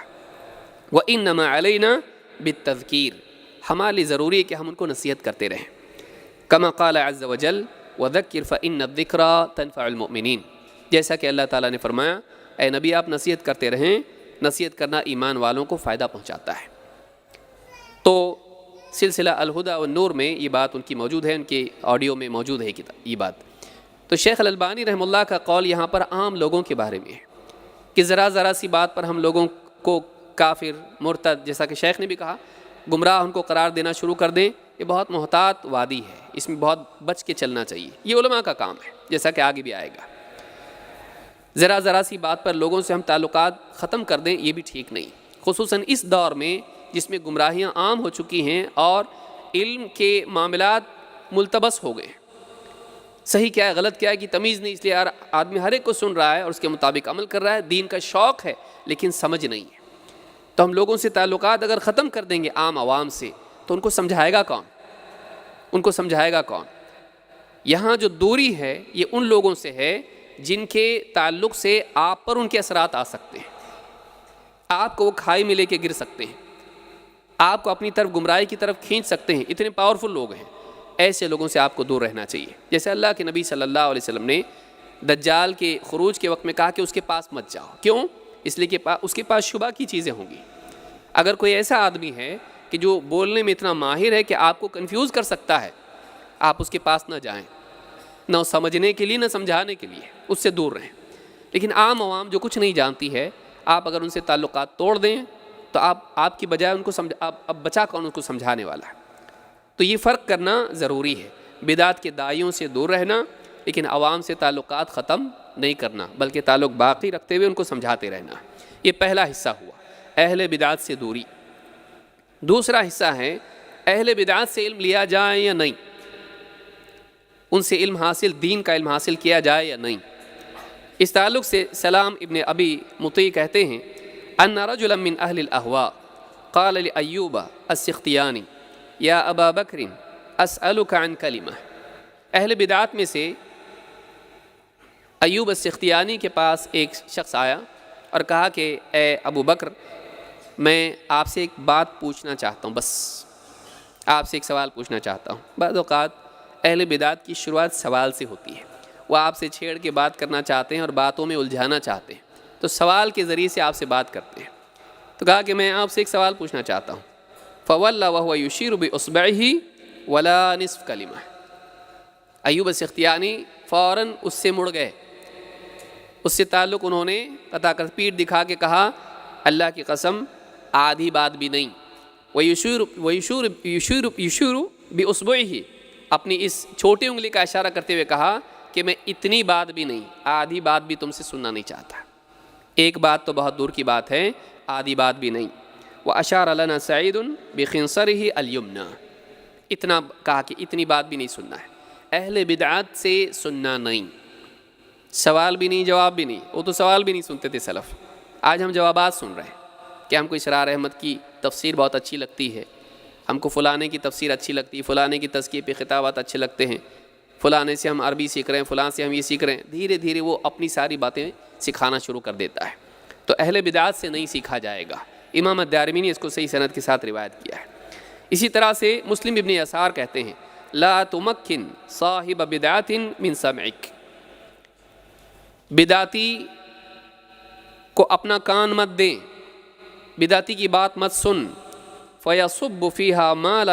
وَإِنَّمَا عَلَيْنَا بِالتَّذْكِيرِ، ہمارے لیے ضروری ہے کہ ہم ان کو نصیحت کرتے رہیں، كما قال عز وجل وَذَكِّرْ فَإِنَّ الذِّكْرَى تَنفَعُ الْمُؤْمِنِينَ، جیسا کہ اللہ تعالیٰ نے فرمایا اے نبی آپ نصیحت کرتے رہیں، نصیحت کرنا ایمان والوں کو فائدہ پہنچاتا ہے۔ تو سلسلہ الہدی والنور میں یہ بات ان کی موجود ہے، ان کے آڈیو میں موجود ہے یہ بات۔ تو شیخ الالبانی رحمہ اللہ کا قول یہاں پر عام لوگوں کے بارے میں ہے کہ ذرا سی بات پر ہم لوگوں کو کافر، مرتد، جیسا کہ شیخ نے بھی کہا، گمراہ ان کو قرار دینا شروع کر دیں، یہ بہت محتاط وادی ہے، اس میں بہت بچ کے چلنا چاہیے۔ یہ علماء کا کام ہے، جیسا کہ آگے بھی آئے گا۔ ذرا سی بات پر لوگوں سے ہم تعلقات ختم کر دیں، یہ بھی ٹھیک نہیں، خصوصاً اس دور میں جس میں گمراہیاں عام ہو چکی ہیں اور علم کے معاملات ملتبس ہو گئے، صحیح کیا ہے غلط کیا ہے کہ تمیز نہیں، اس لیے آدمی ہر ایک کو سن رہا ہے اور اس کے مطابق عمل کر رہا ہے، دین کا شوق ہے لیکن سمجھ نہیں ہے۔ تو ہم لوگوں سے تعلقات اگر ختم کر دیں گے عام عوام سے تو ان کو سمجھائے گا کون؟ ان کو سمجھائے گا کون؟ یہاں جو دوری ہے یہ ان لوگوں سے ہے جن کے تعلق سے آپ پر ان کے اثرات آ سکتے ہیں، آپ کو وہ کھائی میں لے کے گر سکتے ہیں، آپ کو اپنی طرف گمراہی کی طرف کھینچ سکتے ہیں، اتنے پاورفل لوگ ہیں۔ ایسے لوگوں سے آپ کو دور رہنا چاہیے۔ جیسے اللہ کے نبی صلی اللہ علیہ وسلم نے دجال کے خروج کے وقت میں کہا کہ اس کے پاس مت جاؤ، کیوں؟ اس لیے کہ اس کے پاس شبہ کی چیزیں ہوں گی۔ اگر کوئی ایسا آدمی ہے کہ جو بولنے میں اتنا ماہر ہے کہ آپ کو کنفیوز کر سکتا ہے، آپ اس کے پاس نہ جائیں، نہ سمجھنے کے لیے نہ سمجھانے کے لیے، اس سے دور رہیں۔ لیکن عام عوام جو کچھ نہیں جانتی ہے، آپ اگر ان سے تعلقات توڑ دیں تو آپ کی بجائے ان کو اب بچا کون ان کو سمجھانے والا ہے؟ تو یہ فرق کرنا ضروری ہے، بدعت کے داعیوں سے دور رہنا لیکن عوام سے تعلقات ختم نہیں کرنا، بلکہ تعلق باقی رکھتے ہوئے ان کو سمجھاتے رہنا۔ یہ پہلا حصہ ہوا اہل بدعت سے دوری۔ دوسرا حصہ ہے اہل بدعت سے علم لیا جائے یا نہیں، ان سے علم حاصل، دین کا علم حاصل کیا جائے یا نہیں۔ اس تعلق سے سلام ابن ابی مطیع کہتے ہیں ان رجلا من اہل الاہواء قال لایوب السختیانی یا ابا بکر اسألک عن کلمہ۔ اہل بدعت میں سے ایوب السختیانی کے پاس ایک شخص آیا اور کہا کہ اے ابو بکر، میں آپ سے ایک بات پوچھنا چاہتا ہوں، بس آپ سے ایک سوال پوچھنا چاہتا ہوں۔ بعض اوقات اہل بدعت کی شروعات سوال سے ہوتی ہے، وہ آپ سے چھیڑ کے بات کرنا چاہتے ہیں اور باتوں میں الجھانا چاہتے ہیں، تو سوال کے ذریعے سے آپ سے بات کرتے ہیں۔ تو کہا کہ میں آپ سے ایک سوال پوچھنا چاہتا ہوں۔ فَوَلَّى وَهُوَ يُشِيرُ بِإُصْبِعِهِ وَلَا نِصْفَ كَلِمَةٍ۔ ایوب السختیانی فوراً اس سے مڑ گئے، اس سے تعلق انہوں نے قطع کر پیٹ دکھا کے کہا اللہ کی قسم آدھی بات بھی نہیں۔ وَيُشِيرُ بِإُصْبِعِهِ، اپنی اس چھوٹی انگلی کا اشارہ کرتے ہوئے کہا کہ میں اتنی بات بھی نہیں، آدھی بات بھی تم سے سننا نہیں چاہتا۔ ایک بات تو بہت دور کی بات ہے، آدھی بات بھی نہیں۔ وَأَشَارَ لَنَا سَعِيدٌ بِخِنصَرِهِ الْيُمْنَى، اتنا کہا کہ اتنی بات بھی نہیں سننا ہے۔ اہل بدعات سے سننا نہیں، سوال بھی نہیں، جواب بھی نہیں۔ وہ تو سوال بھی نہیں سنتے تھے سلف، آج ہم جوابات سن رہے ہیں کہ ہم کو اسرار احمد کی تفسیر بہت اچھی لگتی ہے، ہم کو فلانے کی تفسیر اچھی لگتی ہے، فلانے کی تزکیے پہ خطابات اچھے لگتے ہیں، فلانے سے ہم عربی سیکھ رہے ہیں، فلاں سے ہم یہ سیکھ رہے ہیں۔ دھیرے دھیرے وہ اپنی ساری باتیں سکھانا شروع کر دیتا ہے۔ تو اہل بدعات سے نہیں سیکھا جائے گا۔ امام الدارمی نے اس کو صحیح سند کے ساتھ روایت کیا ہے۔ اسی طرح سے مسلم ابن یسار کہتے ہیں لا تمکن صاحب بدعت من سمعک، بدعتی کو اپنا کان مت دیں، بدعتی کی بات مت سن، فیصب فیہا ما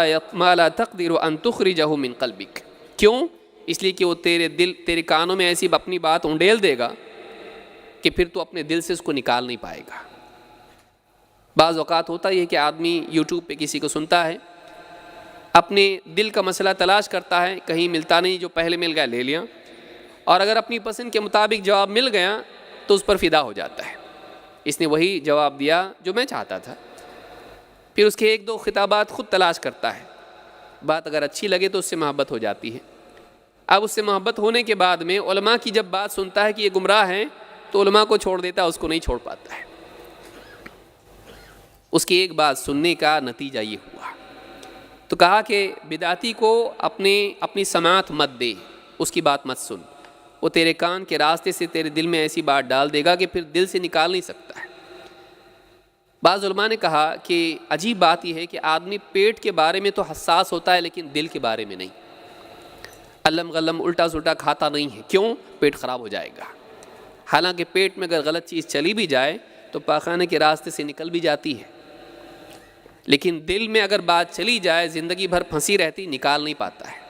لا تقدر ان تخرجہ من قلبک، کیوں؟ اس لیے کہ وہ تیرے کانوں میں ایسی اپنی بات انڈیل دے گا کہ پھر تو اپنے دل سے اس کو نکال نہیں پائے گا۔ بعض اوقات ہوتا یہ کہ آدمی یوٹیوب پہ کسی کو سنتا ہے، اپنے دل کا مسئلہ تلاش کرتا ہے، کہیں ملتا نہیں، جو پہلے مل گیا لے لیا، اور اگر اپنی پسند کے مطابق جواب مل گیا تو اس پر فدا ہو جاتا ہے، اس نے وہی جواب دیا جو میں چاہتا تھا۔ پھر اس کے ایک دو خطابات خود تلاش کرتا ہے، بات اگر اچھی لگے تو اس سے محبت ہو جاتی ہے۔ اب اس سے محبت ہونے کے بعد میں علماء کی جب بات سنتا ہے کہ یہ گمراہ ہیں تو علماء کو چھوڑ دیتا ہے، اس کو نہیں چھوڑ پاتا ہے۔ اس کی ایک بات سننے کا نتیجہ یہ ہوا۔ تو کہا کہ بدعتی کو اپنی سماعت مت دے، اس کی بات مت سن، وہ تیرے کان کے راستے سے تیرے دل میں ایسی بات ڈال دے گا کہ پھر دل سے نکال نہیں سکتا ہے۔ بعض علماء نے کہا کہ عجیب بات یہ ہے کہ آدمی پیٹ کے بارے میں تو حساس ہوتا ہے لیکن دل کے بارے میں نہیں، علم غلم الٹا سلٹا کھاتا نہیں ہے، کیوں؟ پیٹ خراب ہو جائے گا۔ حالانکہ پیٹ میں اگر غلط چیز چلی بھی جائے تو پاخانے کے راستے سے نکل بھی جاتی ہے، لیکن دل میں اگر بات چلی جائے زندگی بھر پھنسی رہتی، نکال نہیں پاتا ہے۔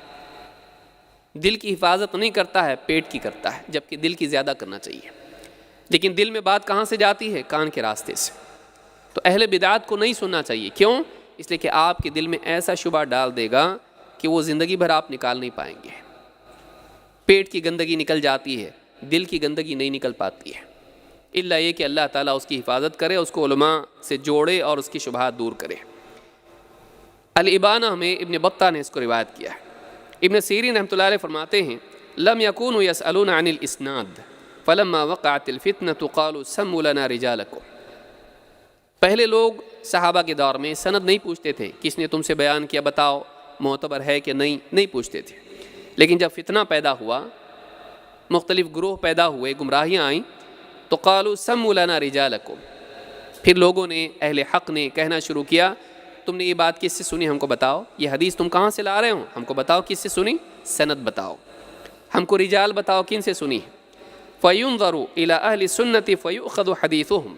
دل کی حفاظت نہیں کرتا ہے، پیٹ کی کرتا ہے، جبکہ دل کی زیادہ کرنا چاہیے۔ لیکن دل میں بات کہاں سے جاتی ہے؟ کان کے راستے سے۔ تو اہل بدعات کو نہیں سننا چاہیے۔ کیوں؟ اس لیے کہ آپ کے دل میں ایسا شبہ ڈال دے گا کہ وہ زندگی بھر آپ نکال نہیں پائیں گے۔ پیٹ کی گندگی نکل جاتی ہے، دل کی گندگی نہیں نکل پاتی ہے، الا یہ کہ اللہ تعالیٰ اس کی حفاظت کرے، اس کو علماء سے جوڑے اور اس کی شبہات دور کرے۔ الابانہ میں ابن بطہ نے اس کو روایت کیا ہے۔ ابن سیرین رحمۃ اللہ علیہ فرماتے ہیں لم يكونوا يسألون عن الاسناد فلما وقعت الفتنة قالوا سموا لنا رجالكم۔ پہلے لوگ صحابہ کے دور میں سند نہیں پوچھتے تھے، کس نے تم سے بیان کیا بتاؤ معتبر ہے کہ نہیں پوچھتے تھے۔ لیکن جب فتنہ پیدا ہوا، مختلف گروہ پیدا ہوئے، گمراہیاں آئیں، تو قالوا سموا لنا رجالکم، پھر لوگوں نے، اہل حق نے کہنا شروع کیا تم نے یہ بات کس سے سنی، ہم کو بتاؤ، یہ حدیث تم کہاں سے لا رہے ہو، ہم کو بتاؤ کس سے سنی، سند بتاؤ، ہم کو رجال بتاؤ کن سے سنی۔ فَيُنظَرُ إِلَىٰ أَهْلِ السُّنَّةِ فَيُؤْخَذُ حَدِيثُهُمْ،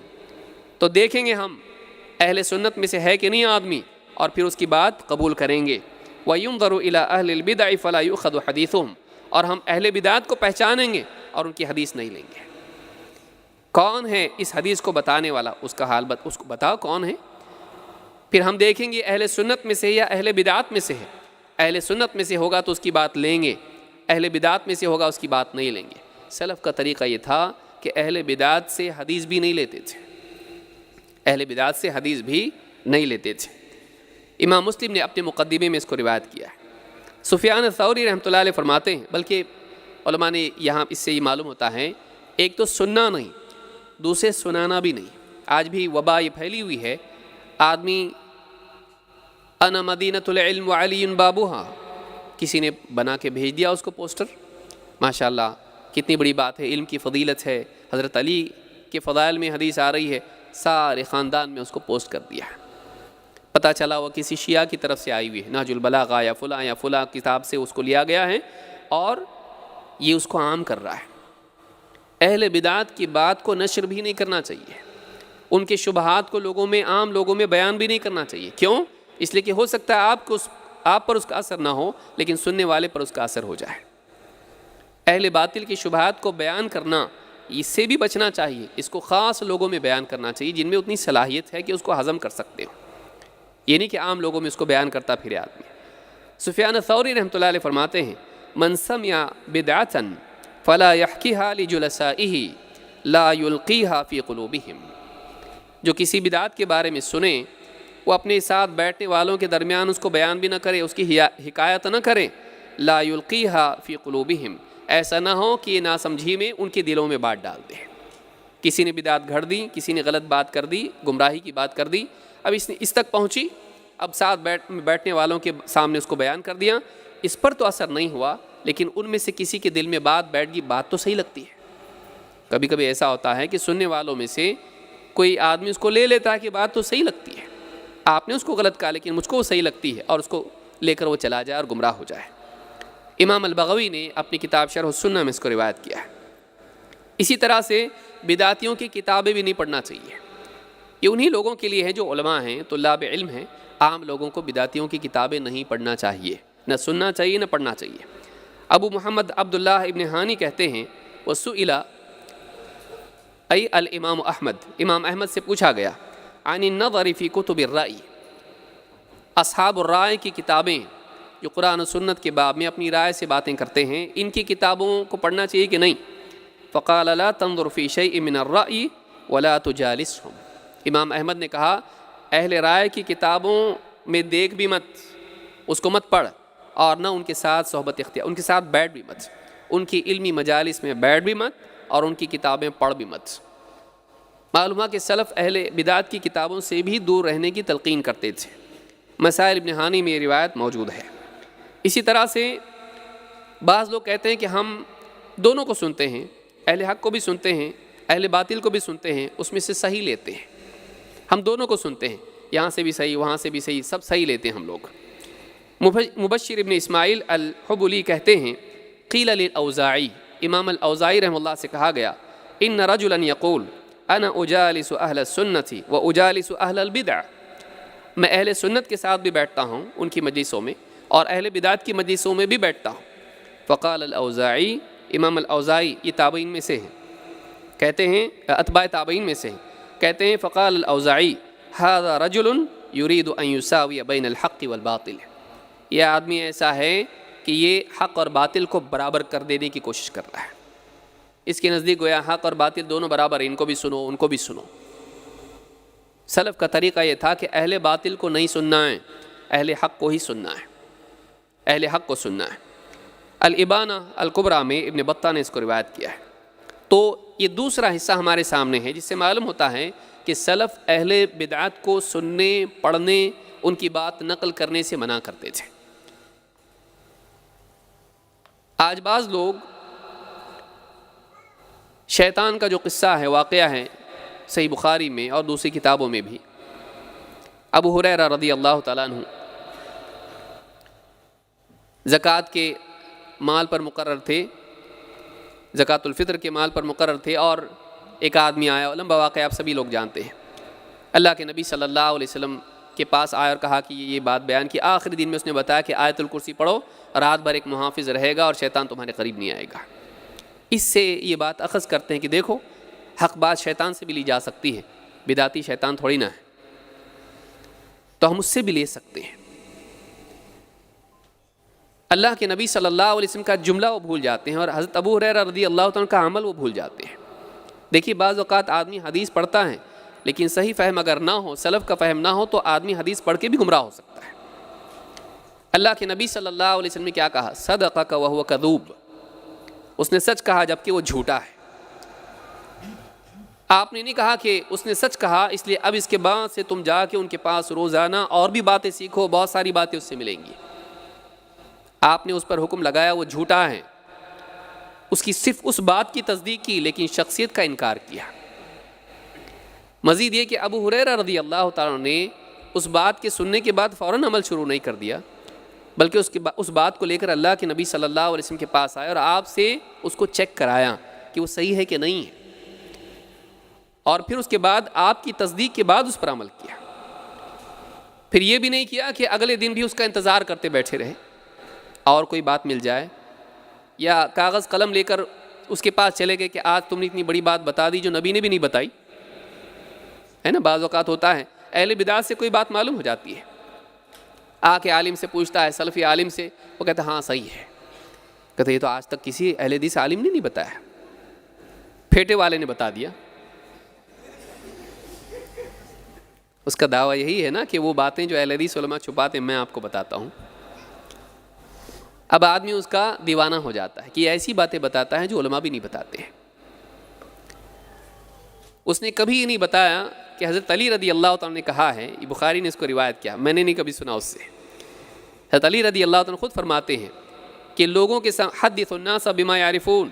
تو دیکھیں گے ہم اہل سنت میں سے ہے کہ نہیں آدمی، اور پھر اس کی بات قبول کریں گے۔ وَيُنظَرُ إِلَىٰ أَهْلِ الْبِدْعِ فَلَا يُؤْخَذُ حَدِيثُهُمْ، اور ہم اہل بدعات کو پہچانیں گے اور ان کی حدیث نہیں لیں گے۔ کون ہے اس حدیث کو بتانے والا، اس کا حال اس کو بتاؤ کون ہے، پھر ہم دیکھیں گے اہل سنت میں سے یا اہل بدعات میں سے ہے۔ اہل سنت میں سے ہوگا تو اس کی بات لیں گے، اہل بدعات میں سے ہوگا اس کی بات نہیں لیں گے۔ سلف کا طریقہ یہ تھا کہ اہل بدعات سے حدیث بھی نہیں لیتے تھے، اہل بدعات سے حدیث بھی نہیں لیتے تھے۔ امام مسلم نے اپنے مقدمے میں اس کو روایت کیا ہے۔ سفیان ثوری رحمۃ اللہ علیہ فرماتے ہیں، بلکہ علماء نے یہاں اس سے یہ معلوم ہوتا ہے، ایک تو سننا نہیں، دوسرے سنانا بھی نہیں۔ آج بھی وبا یہ پھیلی ہوئی ہے، آدمی انا مدینۃ العلم وعلی بابوہا، کسی نے بنا کے بھیج دیا اس کو پوسٹر، ماشاءاللہ کتنی بڑی بات ہے، علم کی فضیلت ہے، حضرت علی کے فضائل میں حدیث آ رہی ہے، سارے خاندان میں اس کو پوسٹ کر دیا۔ پتہ چلا وہ کسی شیعہ کی طرف سے آئی ہوئی ہے، نہج البلاغہ یا فلاں کتاب سے اس کو لیا گیا ہے، اور یہ اس کو عام کر رہا ہے۔ اہل بدعات کی بات کو نشر بھی نہیں کرنا چاہیے، ان کے شبہات کو عام لوگوں میں بیان بھی نہیں کرنا چاہیے۔ کیوں؟ اس لیے کہ ہو سکتا ہے آپ پر اس کا اثر نہ ہو، لیکن سننے والے پر اس کا اثر ہو جائے۔ اہل باطل کی شبہات کو بیان کرنا، اس سے بھی بچنا چاہیے، اس کو خاص لوگوں میں بیان کرنا چاہیے جن میں اتنی صلاحیت ہے کہ اس کو ہضم کر سکتے ہو، یہ نہیں کہ عام لوگوں میں اس کو بیان کرتا پھرے آدمی۔ سفیان ثوری رحمۃ اللہ علیہ فرماتے ہیں من سمع بدعۃ فلا يحکیھا لجلسائہ لا یلقیھا فی قلوبہم، جو کسی بدعت کے بارے میں سنے، وہ اپنے ساتھ بیٹھنے والوں کے درمیان اس کو بیان بھی نہ کرے، اس کی حکایت نہ کرے، لا یلقیھا فی قلوبہم، ایسا نہ ہو کہ یہ ناسمجھی میں ان کے دلوں میں بات ڈال دے۔ کسی نے بدعت گھڑ دی، کسی نے غلط بات کر دی، گمراہی کی بات کر دی، اب اس تک پہنچی، اب ساتھ بیٹھنے والوں کے سامنے اس کو بیان کر دیا، اس پر تو اثر نہیں ہوا، لیکن ان میں سے کسی کے دل میں بات بیٹھ گئی، بات تو صحیح لگتی ہے۔ کبھی کبھی ایسا ہوتا ہے کہ سننے والوں میں سے کوئی آدمی اس کو لے لیتا ہے کہ بات تو صحیح لگتی ہے، آپ نے اس کو غلط کہا لیکن مجھ کو وہ صحیح لگتی ہے، اور اس کو لے کر وہ چلا جائے اور گمراہ ہو جائے۔ امام البغوی نے اپنی کتاب شرح السنہ میں اس کو روایت کیا ہے۔ اسی طرح سے بدعتیوں کی کتابیں بھی نہیں پڑھنا چاہیے، یہ انہی لوگوں کے لیے ہے جو علماء ہیں، طلاب علم ہیں، عام لوگوں کو بدعتیوں کی کتابیں نہیں پڑھنا چاہیے، نہ سننا چاہیے نہ پڑھنا چاہیے۔ ابو محمد عبداللہ ابن ہانی کہتے ہیں وسئل ای الامام احمد، امام احمد سے پوچھا گیا عن النظر فی کتب الرأی، اصحاب الرائے کی کتابیں جو قرآن و سنت کے باب میں اپنی رائے سے باتیں کرتے ہیں، ان کی کتابوں کو پڑھنا چاہیے کہ نہیں؟ فقال لا تنظر فی شیء من الرأی ولا تجالسهم، امام احمد نے کہا اہل رائے کی کتابوں میں دیکھ بھی مت، اس کو مت پڑھ، اور نہ ان کے ساتھ صحبت اختیار، ان کے ساتھ بیٹھ بھی مت، ان کی علمی مجالس میں بیٹھ بھی مت، اور ان کی کتابیں پڑھ بھی مت۔ معلوم ہے کہ سلف اہل بدعت کی کتابوں سے بھی دور رہنے کی تلقین کرتے تھے۔ مسائل ابن ہانی میں یہ روایت موجود ہے۔ اسی طرح سے بعض لوگ کہتے ہیں کہ ہم دونوں کو سنتے ہیں، اہل حق کو بھی سنتے ہیں، اہل باطل کو بھی سنتے ہیں، اس میں سے صحیح لیتے ہیں، ہم دونوں کو سنتے ہیں، یہاں سے بھی صحیح وہاں سے بھی صحیح، سب صحیح لیتے ہیں ہم لوگ۔ مبشر ابن اسماعیل الحبلی کہتے ہیں قیل للاوزاعی، امام الاوزاعی رحمہ اللہ سے کہا گیا ان رجلا یقول انا اجالس اہل السنت و اجالس اہل البدع، میں اہل سنت کے ساتھ بھی بیٹھتا ہوں ان کی مجلسوں میں، اور اہل بدعت کی مجلسوں میں بھی بیٹھتا ہوں۔ فقال الاوزاعی، امام الاوزاعی یہ تابعین میں سے ہیں، کہتے ہیں اتباع تابعین میں سے ہیں، کہتے ہیں فقال الاوزاعی ھذا رجل یرید ان یساوی بین الحق والباطل، یہ آدمی ایسا ہے کہ یہ حق اور باطل کو برابر کر دینے کی کوشش کر رہا ہے۔ اس کے نزدیک گویا حق اور باطل دونوں برابر ہیں، ان کو بھی سنو ان کو بھی سنو۔ سلف کا طریقہ یہ تھا کہ اہل باطل کو نہیں سننا ہے، اہل حق کو ہی سننا ہے، اہل حق کو سننا ہے۔ الابانہ الکبریٰ میں ابن بطہ نے اس کو روایت کیا ہے۔ تو یہ دوسرا حصہ ہمارے سامنے ہے جس سے معلوم ہوتا ہے کہ سلف اہل بدعت کو سننے، پڑھنے، ان کی بات نقل کرنے سے منع کرتے تھے۔ آج بعض لوگ شیطان کا جو قصہ ہے، واقعہ ہے صحیح بخاری میں اور دوسری کتابوں میں بھی، ابو ہریرہ رضی اللہ تعالیٰ عنہ زکوٰۃ کے مال پر مقرر تھے، زکوٰۃ الفطر کے مال پر مقرر تھے، اور ایک آدمی آیا، لمبا واقعہ آپ سبھی لوگ جانتے ہیں۔ اللہ کے نبی صلی اللہ علیہ وسلم کے پاس آیا اور کہا کہ یہ بات بیان کی۔ آخری دن میں اس نے بتایا کہ آیت الکرسی پڑھو، رات بھر ایک محافظ رہے گا اور شیطان تمہارے قریب نہیں آئے گا۔ اس سے یہ بات اخذ کرتے ہیں کہ دیکھو حق بات شیطان سے بھی لی جا سکتی ہے، بدعتی شیطان تھوڑی نہ ہے، تو ہم اس سے بھی لے سکتے ہیں۔ اللہ کے نبی صلی اللہ علیہ وسلم کا جملہ وہ بھول جاتے ہیں، اور حضرت ابو ہریرہ رضی اللہ تعالیٰ کا عمل وہ بھول جاتے ہیں۔ دیکھیے بعض اوقات آدمی حدیث پڑھتا ہے لیکن صحیح فہم اگر نہ ہو، سلف کا فہم نہ ہو، تو آدمی حدیث پڑھ کے بھی گمراہ ہو سکتا ہے۔ اللہ کے نبی صلی اللہ علیہ وسلم نے کیا کہا؟ صدقک وہو کذوب، اس نے سچ کہا جبکہ وہ جھوٹا ہے۔ آپ نے نہیں کہا کہ اس نے سچ کہا اس لیے اب اس کے بعد سے تم جا کے ان کے پاس روزانہ اور بھی باتیں سیکھو، بہت ساری باتیں اس سے ملیں گی۔ آپ نے اس پر حکم لگایا وہ جھوٹا ہے، اس کی صرف اس بات کی تصدیق کی لیکن شخصیت کا انکار کیا۔ مزید یہ کہ ابو ہریرہ رضی اللہ تعالیٰ نے اس بات کے سننے کے بعد فوراً عمل شروع نہیں کر دیا، بلکہ اس بات کو لے کر اللہ کے نبی صلی اللہ علیہ وسلم کے پاس آیا اور آپ سے اس کو چیک کرایا کہ وہ صحیح ہے کہ نہیں ہے، اور پھر اس کے بعد آپ کی تصدیق کے بعد اس پر عمل کیا۔ پھر یہ بھی نہیں کیا کہ اگلے دن بھی اس کا انتظار کرتے بیٹھے رہے اور کوئی بات مل جائے، یا کاغذ قلم لے کر اس کے پاس چلے گئے کہ آج تم نے اتنی بڑی بات بتا دی جو نبی نے بھی نہیں بتائی، ہے نا۔ بعض اوقات ہوتا ہے اہل بدعت سے کوئی بات معلوم ہو جاتی ہے، آ کے عالم سے پوچھتا ہے، سلفی عالم سے، وہ کہتا ہے ہاں صحیح ہے، کہتے یہ تو آج تک کسی اہل حدیث عالم نے نہیں بتایا، پھیٹے والے نے بتا دیا۔ اس کا دعویٰ یہی ہے نا کہ وہ باتیں جو اہل حدیث علماء چھپاتے ہیں میں آپ کو بتاتا ہوں۔ اب آدمی اس کا دیوانہ ہو جاتا ہے کہ یہ ایسی باتیں بتاتا ہے جو علماء بھی نہیں بتاتے ہیں۔ اس نے کبھی یہ نہیں بتایا کہ حضرت علی رضی اللہ تعالیٰ نے کہا ہے، یہ بخاری نے اس کو روایت کیا، میں نے نہیں کبھی سنا اس سے۔ حضرت علی رضی اللہ تعالیٰ خود فرماتے ہیں کہ لوگوں کے سامنے حدث الناس بما یعرفون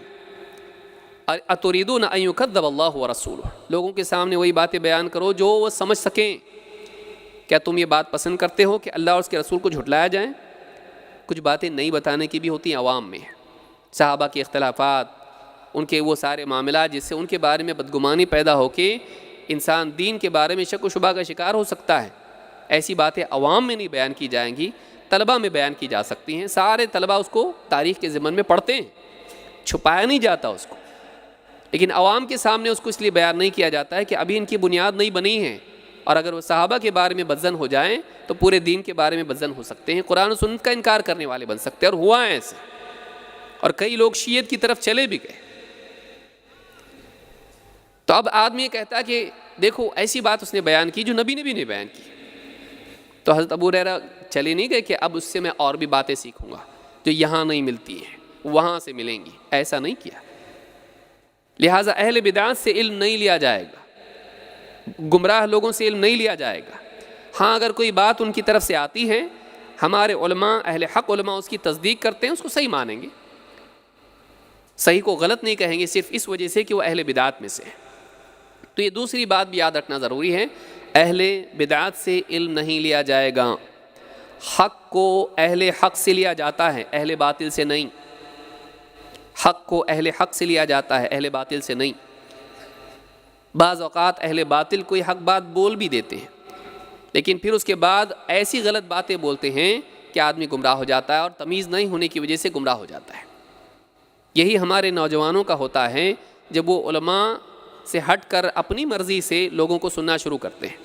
اتریدون ان یکذب اللہ ورسولہ، لوگوں کے سامنے وہی باتیں بیان کرو جو وہ سمجھ سکیں۔ کیا تم یہ بات پسند کرتے ہو کہ اللہ اور اس کے رسول کو جھٹلایا جائے؟ کچھ باتیں نہیں بتانے کی بھی ہوتی ہیں عوام میں، صحابہ کے اختلافات، ان کے وہ سارے معاملات جس سے ان کے بارے میں بدگمانی پیدا ہو کے انسان دین کے بارے میں شک و شبہ کا شکار ہو سکتا ہے۔ ایسی باتیں عوام میں نہیں بیان کی جائیں گی، طلبہ میں بیان کی جا سکتی ہیں۔ سارے طلبہ اس کو تاریخ کے ضمن میں پڑھتے ہیں، چھپایا نہیں جاتا اس کو، لیکن عوام کے سامنے اس کو اس لیے بیان نہیں کیا جاتا ہے کہ ابھی ان کی بنیاد نہیں بنی ہے، اور اگر وہ صحابہ کے بارے میں بدظن ہو جائیں تو پورے دین کے بارے میں بدظن ہو سکتے ہیں، قرآن و سنت کا انکار کرنے والے بن سکتے ہیں، اور ہوا ہے ایسے، اور کئی لوگ شیعت کی طرف چلے بھی گئے۔ تو اب آدمی یہ کہتا ہے کہ دیکھو ایسی بات اس نے بیان کی جو نبی نے بھی نہیں بیان کی، تو حضرت ابو ہریرہ چلے نہیں گئے کہ اب اس سے میں اور بھی باتیں سیکھوں گا جو یہاں نہیں ملتی ہیں، وہاں سے ملیں گی، ایسا نہیں کیا۔ لہٰذا اہل بدعت سے علم نہیں لیا جائے گا، گمراہ لوگوں سے علم نہیں لیا جائے گا۔ ہاں اگر کوئی بات ان کی طرف سے آتی ہے، ہمارے علماء، اہل حق علماء اس کی تصدیق کرتے ہیں، اس کو صحیح مانیں گے، صحیح کو غلط نہیں کہیں گے صرف اس وجہ سے کہ وہ اہل بدعت میں سے ہے۔ تو یہ دوسری بات بھی یاد رکھنا ضروری ہے، اہل بدعت سے علم نہیں لیا جائے گا، حق کو اہل حق سے لیا جاتا ہے، اہل باطل سے نہیں۔ حق کو اہل حق سے لیا جاتا ہے، اہل باطل سے نہیں۔ بعض اوقات اہل باطل کوئی حق بات بول بھی دیتے ہیں، لیکن پھر اس کے بعد ایسی غلط باتیں بولتے ہیں کہ آدمی گمراہ ہو جاتا ہے اور تمیز نہیں ہونے کی وجہ سے گمراہ ہو جاتا ہے۔ یہی ہمارے نوجوانوں کا ہوتا ہے جب وہ علماء سے ہٹ کر اپنی مرضی سے لوگوں کو سننا شروع کرتے ہیں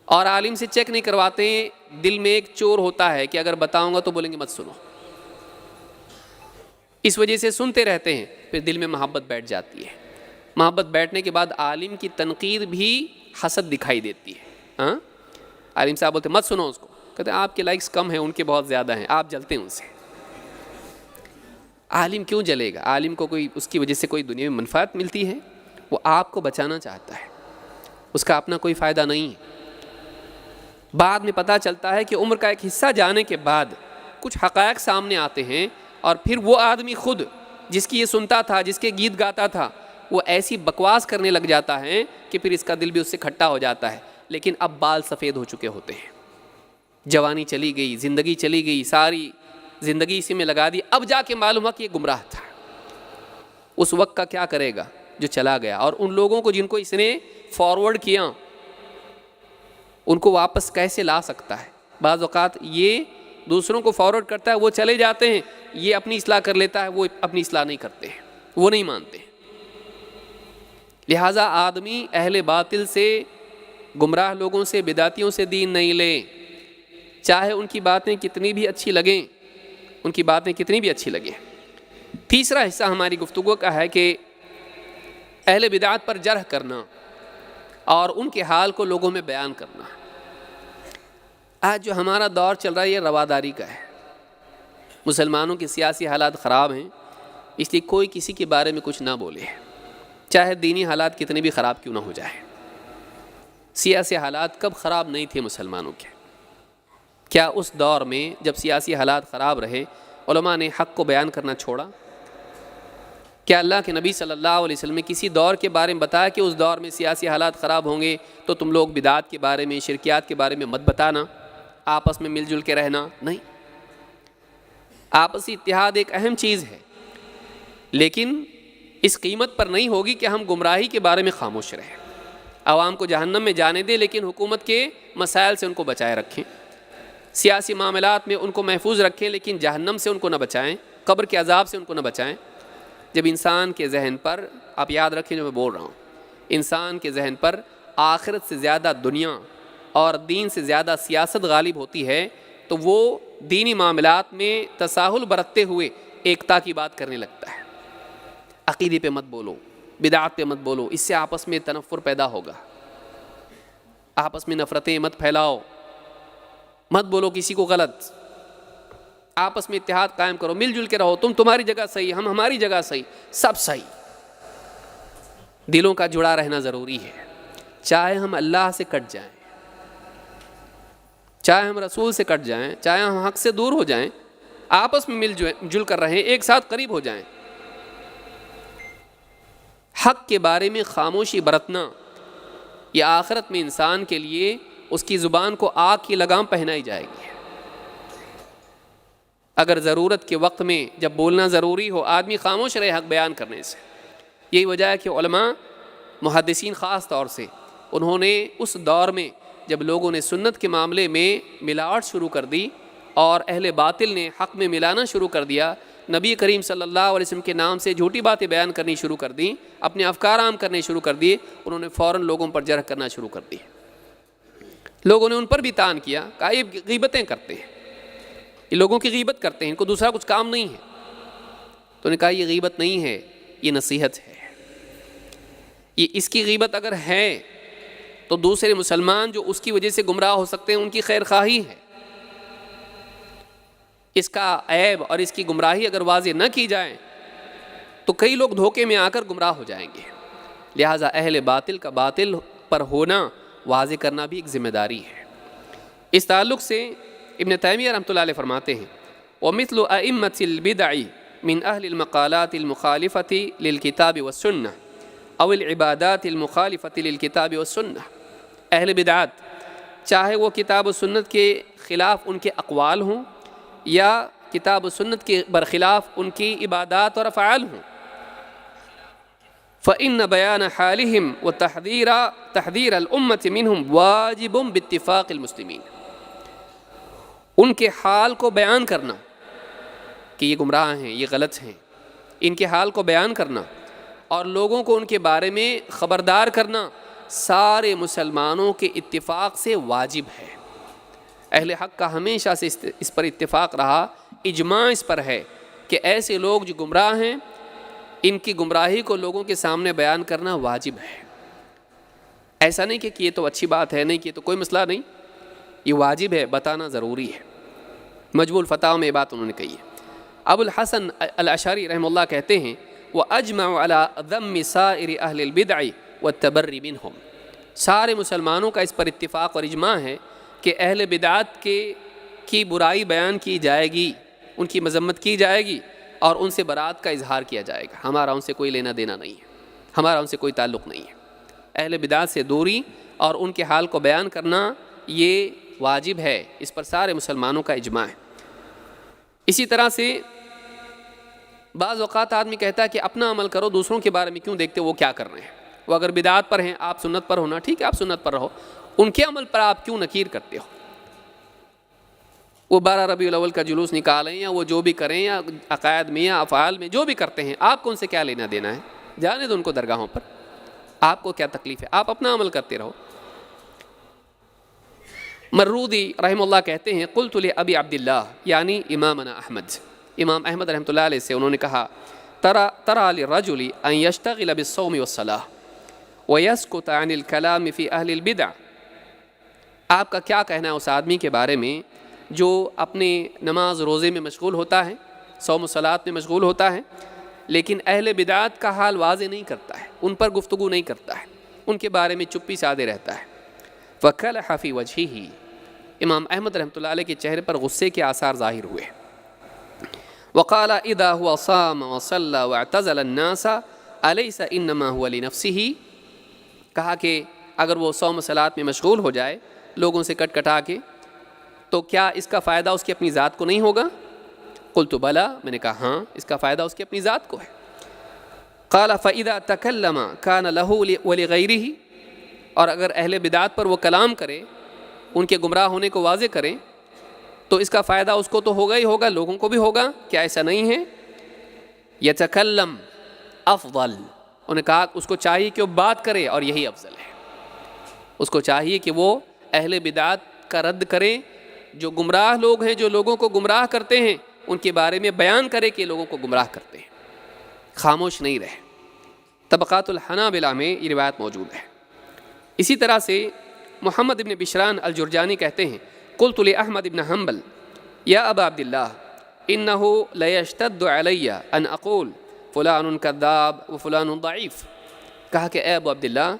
اور عالم سے چیک نہیں کرواتے ہیں۔ دل میں ایک چور ہوتا ہے کہ اگر بتاؤں گا تو بولیں گے مت سنو، اس وجہ سے سنتے رہتے ہیں، پھر دل میں محبت بیٹھ جاتی ہے۔ محبت بیٹھنے کے بعد عالم کی تنقید بھی حسد دکھائی دیتی ہے۔ ہاں، عالم صاحب بولتے مت سنو اس کو، کہتے ہیں آپ کے لائکس کم ہیں، ان کے بہت زیادہ ہیں، آپ جلتے ہیں ان سے۔ عالم کیوں جلے گا؟ عالم کو کوئی اس کی وجہ سے کوئی دنیا میں منفعت ملتی ہے؟ وہ آپ کو بچانا چاہتا ہے، اس کا اپنا کوئی فائدہ نہیں ہے۔ بعد میں پتہ چلتا ہے کہ عمر کا ایک حصہ جانے کے بعد کچھ حقائق سامنے آتے ہیں اور پھر وہ آدمی خود جس کی یہ سنتا تھا، جس کے گیت گاتا تھا، وہ ایسی بکواس کرنے لگ جاتا ہے کہ پھر اس کا دل بھی اس سے کھٹا ہو جاتا ہے۔ لیکن اب بال سفید ہو چکے ہوتے ہیں، جوانی چلی گئی، زندگی چلی گئی، ساری زندگی اسی میں لگا دی، اب جا کے معلوم ہوا کہ یہ گمراہ تھا۔ اس وقت کا کیا کرے گا جو چلا گیا؟ اور ان لوگوں کو جن کو اس نے فارورڈ کیا، ان کو واپس کیسے لا سکتا ہے؟ بعض اوقات یہ دوسروں کو فارورڈ کرتا ہے، وہ چلے جاتے ہیں، یہ اپنی اصلاح کر لیتا ہے، وہ اپنی اصلاح نہیں کرتے ہیں، وہ نہیں مانتے۔ لہٰذا آدمی اہل باطل سے، گمراہ لوگوں سے، بدعتیوں سے دین نہیں لے، چاہے ان کی باتیں کتنی بھی اچھی لگیں، ان کی باتیں کتنی بھی اچھی لگیں۔ تیسرا حصہ ہماری گفتگو کا ہے کہ اہل بدعت پر جرح کرنا اور ان کے حال کو لوگوں میں بیان کرنا۔ آج جو ہمارا دور چل رہا ہے یہ رواداری کا ہے۔ مسلمانوں کے سیاسی حالات خراب ہیں، اس لیے کوئی کسی کے بارے میں کچھ نہ بولے، چاہے دینی حالات کتنے بھی خراب کیوں نہ ہو جائے۔ سیاسی حالات کب خراب نہیں تھے مسلمانوں کے؟ کیا اس دور میں جب سیاسی حالات خراب رہے علماء نے حق کو بیان کرنا چھوڑا؟ کیا اللہ کے نبی صلی اللہ علیہ وسلم نے کسی دور کے بارے میں بتایا کہ اس دور میں سیاسی حالات خراب ہوں گے تو تم لوگ بدعات کے بارے میں، شرکیات کے بارے میں مت بتانا، آپس میں مل جل کے رہنا؟ نہیں، آپسی اتحاد ایک اہم چیز ہے، لیکن اس قیمت پر نہیں ہوگی کہ ہم گمراہی کے بارے میں خاموش رہیں، عوام کو جہنم میں جانے دیں لیکن حکومت کے مسائل سے ان کو بچائے رکھیں، سیاسی معاملات میں ان کو محفوظ رکھیں لیکن جہنم سے ان کو نہ بچائیں، قبر کے عذاب سے ان کو نہ بچائیں۔ جب انسان کے ذہن پر، آپ یاد رکھیں جو میں بول رہا ہوں، انسان کے ذہن پر آخرت سے زیادہ دنیا اور دین سے زیادہ سیاست غالب ہوتی ہے تو وہ دینی معاملات میں تساہل برتتے ہوئے ایکتا کی بات کرنے لگتا ہے۔ عقیدے پہ مت بولو، بدعات پہ مت بولو، اس سے آپس میں تنفر پیدا ہوگا، آپس میں نفرتیں مت پھیلاؤ، مت بولو کسی کو غلط، آپس میں اتحاد قائم کرو، مل جل کے رہو، تم تمہاری جگہ صحیح، ہم ہماری جگہ صحیح، سب صحیح۔ دلوں کا جڑا رہنا ضروری ہے، چاہے ہم اللہ سے کٹ جائیں، چاہے ہم رسول سے کٹ جائیں، چاہے ہم حق سے دور ہو جائیں، آپس میں مل جل کر رہیں، ایک ساتھ قریب ہو جائیں۔ حق کے بارے میں خاموشی برتنا یہ آخرت میں انسان کے لیے اس کی زبان کو آگ کی لگام پہنائی جائے گی۔ اگر ضرورت کے وقت میں جب بولنا ضروری ہو آدمی خاموش رہے حق بیان کرنے سے۔ یہی وجہ ہے کہ علماء، محدثین خاص طور سے، انہوں نے اس دور میں جب لوگوں نے سنت کے معاملے میں ملاوٹ شروع کر دی اور اہل باطل نے حق میں ملانا شروع کر دیا، نبی کریم صلی اللہ علیہ وسلم کے نام سے جھوٹی باتیں بیان کرنی شروع کر دیں، اپنے افکار عام کرنے شروع کر دیے، انہوں نے فوراً لوگوں پر جرح کرنا شروع کر دی۔ لوگوں نے ان پر بھی طعن کیا، کہا یہ غیبتیں کرتے ہیں، یہ لوگوں کی غیبت کرتے ہیں، ان کو دوسرا کچھ کام نہیں ہے۔ تو انہوں نے کہا یہ غیبت نہیں ہے، یہ نصیحت ہے۔ یہ اس کی غیبت اگر ہے تو دوسرے مسلمان جو اس کی وجہ سے گمراہ ہو سکتے ہیں ان کی خیر خواہی ہے۔ اس کا عیب اور اس کی گمراہی اگر واضح نہ کی جائے تو کئی لوگ دھوکے میں آ کر گمراہ ہو جائیں گے۔ لہٰذا اہل باطل کا باطل پر ہونا واضح کرنا بھی ایک ذمہ داری ہے۔ اس تعلق سے ابن تیمیہ رحمۃ اللہ علیہ فرماتے ہیں وَمِثْلُ أَئِمَّةِ الْبِدْعِ مِنْ أَهْلِ الْمَقَالَاتِ الْمُخَالِفَةِ لِلْكِتَابِ وَالسُّنَّةِ أو العبادات المخالفة للکتاب والسنہ، اہل بدعات چاہے وہ کتاب و سنت کے خلاف ان کے اقوال ہوں یا کتاب و سنت کے برخلاف ان کی عبادات اور افعال ہوں، فإن بيان حالهم وتحذير الأمة منهم واجب باتفاق المسلمین، ان کے حال کو بیان کرنا کہ یہ گمراہ ہیں، یہ غلط ہیں، ان کے حال کو بیان کرنا اور لوگوں کو ان کے بارے میں خبردار کرنا سارے مسلمانوں کے اتفاق سے واجب ہے۔ اہل حق کا ہمیشہ سے اس پر اتفاق رہا، اجماع اس پر ہے کہ ایسے لوگ جو گمراہ ہیں ان کی گمراہی کو لوگوں کے سامنے بیان کرنا واجب ہے۔ ایسا نہیں کہ یہ تو اچھی بات ہے، نہیں کہ یہ تو کوئی مسئلہ نہیں، یہ واجب ہے، بتانا ضروری ہے۔ مجموع الفتاوی میں یہ بات انہوں نے کہی ہے۔ ابو الحسن الاشعری رحمہ اللہ کہتے ہیں وَأَجْمَعُ عَلَىٰ ذَمِّ سَائِرِ أَهْلِ الْبِدْعِ وَالتَّبَرِّ مِنْهُمْ، سارے مسلمانوں کا اس پر اتفاق اور اجماع ہے کہ اہل بدعات کی برائی بیان کی جائے گی، ان کی مذمت کی جائے گی اور ان سے برات کا اظہار کیا جائے گا۔ ہمارا ان سے کوئی لینا دینا نہیں ہے، ہمارا ان سے کوئی تعلق نہیں ہے۔ اہل بدعات سے دوری اور ان کے حال کو بیان کرنا یہ واجب ہے، اس پر سارے مسلمانوں کا اجماع ہے۔ اسی طرح سے بعض اوقات آدمی کہتا ہے کہ اپنا عمل کرو، دوسروں کے بارے میں کیوں دیکھتے وہ کیا کر رہے ہیں، وہ اگر بدعات پر ہیں آپ سنت پر ہونا ٹھیک ہے، آپ سنت پر رہو، ان کے عمل پر آپ کیوں نکیر کرتے ہو؟ وہ 12 ربیع الاول کا جلوس نکالیں یا وہ جو بھی کریں یا عقائد میں یا افعال میں جو بھی کرتے ہیں، آپ کو ان سے کیا لینا دینا ہے؟ جانے دو ان کو درگاہوں پر، آپ کو کیا تکلیف ہے؟ آپ اپنا عمل کرتے رہو۔ مرودی رحمہ اللہ کہتے ہیں قلت لأبی عبداللہ یعنی امامنا احمد، امام احمد رحمۃ اللہ علیہ سے انہوں نے کہا ترى للرجل ان يشتغل بالصوم والصلاة ويسكت عن الكلام في اہل البدع، آپ کا کیا کہنا ہے اس آدمی کے بارے میں جو اپنے نماز روزے میں مشغول ہوتا ہے، صوم و صلاۃ میں مشغول ہوتا ہے، لیکن اہل بدعات کا حال واضح نہیں کرتا ہے، ان پر گفتگو نہیں کرتا ہے، ان کے بارے میں چپی سادے رہتا ہے۔ فَكَلَحَ فِي وَجْهِهِ، امام احمد رحمۃ اللہ علیہ کے چہرے پر غصے کے آثار ظاہر ہوئے۔ وَقَالَ إِذَا هُوَ صَامَ وَصَلَّى وَاعْتَزَلَ النَّاسَ أَلَيْسَ إِنَّمَا هُوَ لِنَفْسِهِ، کہا کہ اگر وہ صوم و صلاۃ میں مشغول ہو جائے لوگوں سے کٹ کٹا کے تو کیا اس کا فائدہ اس کی اپنی ذات کو نہیں ہوگا؟ قلت بلا، میں نے کہا ہاں اس کا فائدہ اس کی اپنی ذات کو ہے۔ قال فَإِذَا تَكَلَّمَ كَانَ لَهُ وَلِغَيْرِهِ، اور اگر اہل بدعات پر وہ کلام کرے، ان کے گمراہ ہونے کو واضح کرے تو اس کا فائدہ اس کو تو ہوگا ہی ہوگا، لوگوں کو بھی ہوگا، کیا ایسا نہیں ہے؟ يَتَكَلَّمْ افضل، انہوں نے کہا اس کو چاہیے کہ وہ بات کرے اور یہی افضل ہے، اس کو چاہیے کہ وہ اہل بدعات کا رد کرے، جو گمراہ لوگ ہیں جو لوگوں کو گمراہ کرتے ہیں ان کے بارے میں بیان کرے کہ لوگوں کو گمراہ کرتے ہیں، خاموش نہیں رہے۔ طبقات الحنابلہ میں یہ روایت موجود ہے۔ اسی طرح سے محمد بن بشران الجرجانی کہتے ہیں قلت لأحمد بن حنبل یا ابا عبداللہ انہ لیشتد علی ان اقول فلان کذاب و فلان ضعیف، کہا کہ اے ابو عبداللہ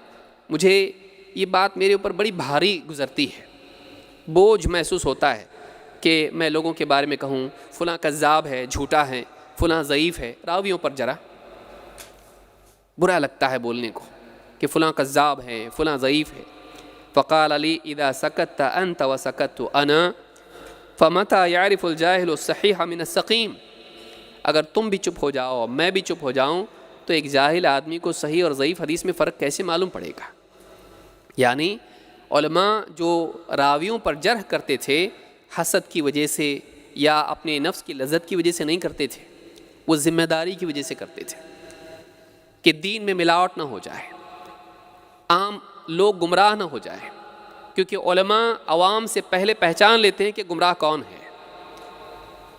مجھے یہ بات میرے اوپر بڑی بھاری گزرتی ہے، بوجھ محسوس ہوتا ہے کہ میں لوگوں کے بارے میں کہوں فلاں کذاب ہے، جھوٹا ہے، فلاں ضعیف ہے، راویوں پر ذرا برا لگتا ہے بولنے کو کہ فلاں کذاب ہے، فلاں ضعیف ہے۔ فقال علی اذا سکت انت وسکت انا فمتى يعرف الجاہل الصحیح من السقیم، اگر تم بھی چپ ہو جاؤ میں بھی چپ ہو جاؤں تو ایک جاہل آدمی کو صحیح اور ضعیف حدیث میں فرق کیسے معلوم پڑے گا؟ یعنی علماء جو راویوں پر جرح کرتے تھے حسد کی وجہ سے یا اپنے نفس کی لذت کی وجہ سے نہیں کرتے تھے، وہ ذمہ داری کی وجہ سے کرتے تھے کہ دین میں ملاوٹ نہ ہو جائے، عام لوگ گمراہ نہ ہو جائے، کیونکہ علماء عوام سے پہلے پہچان لیتے ہیں کہ گمراہ کون ہے۔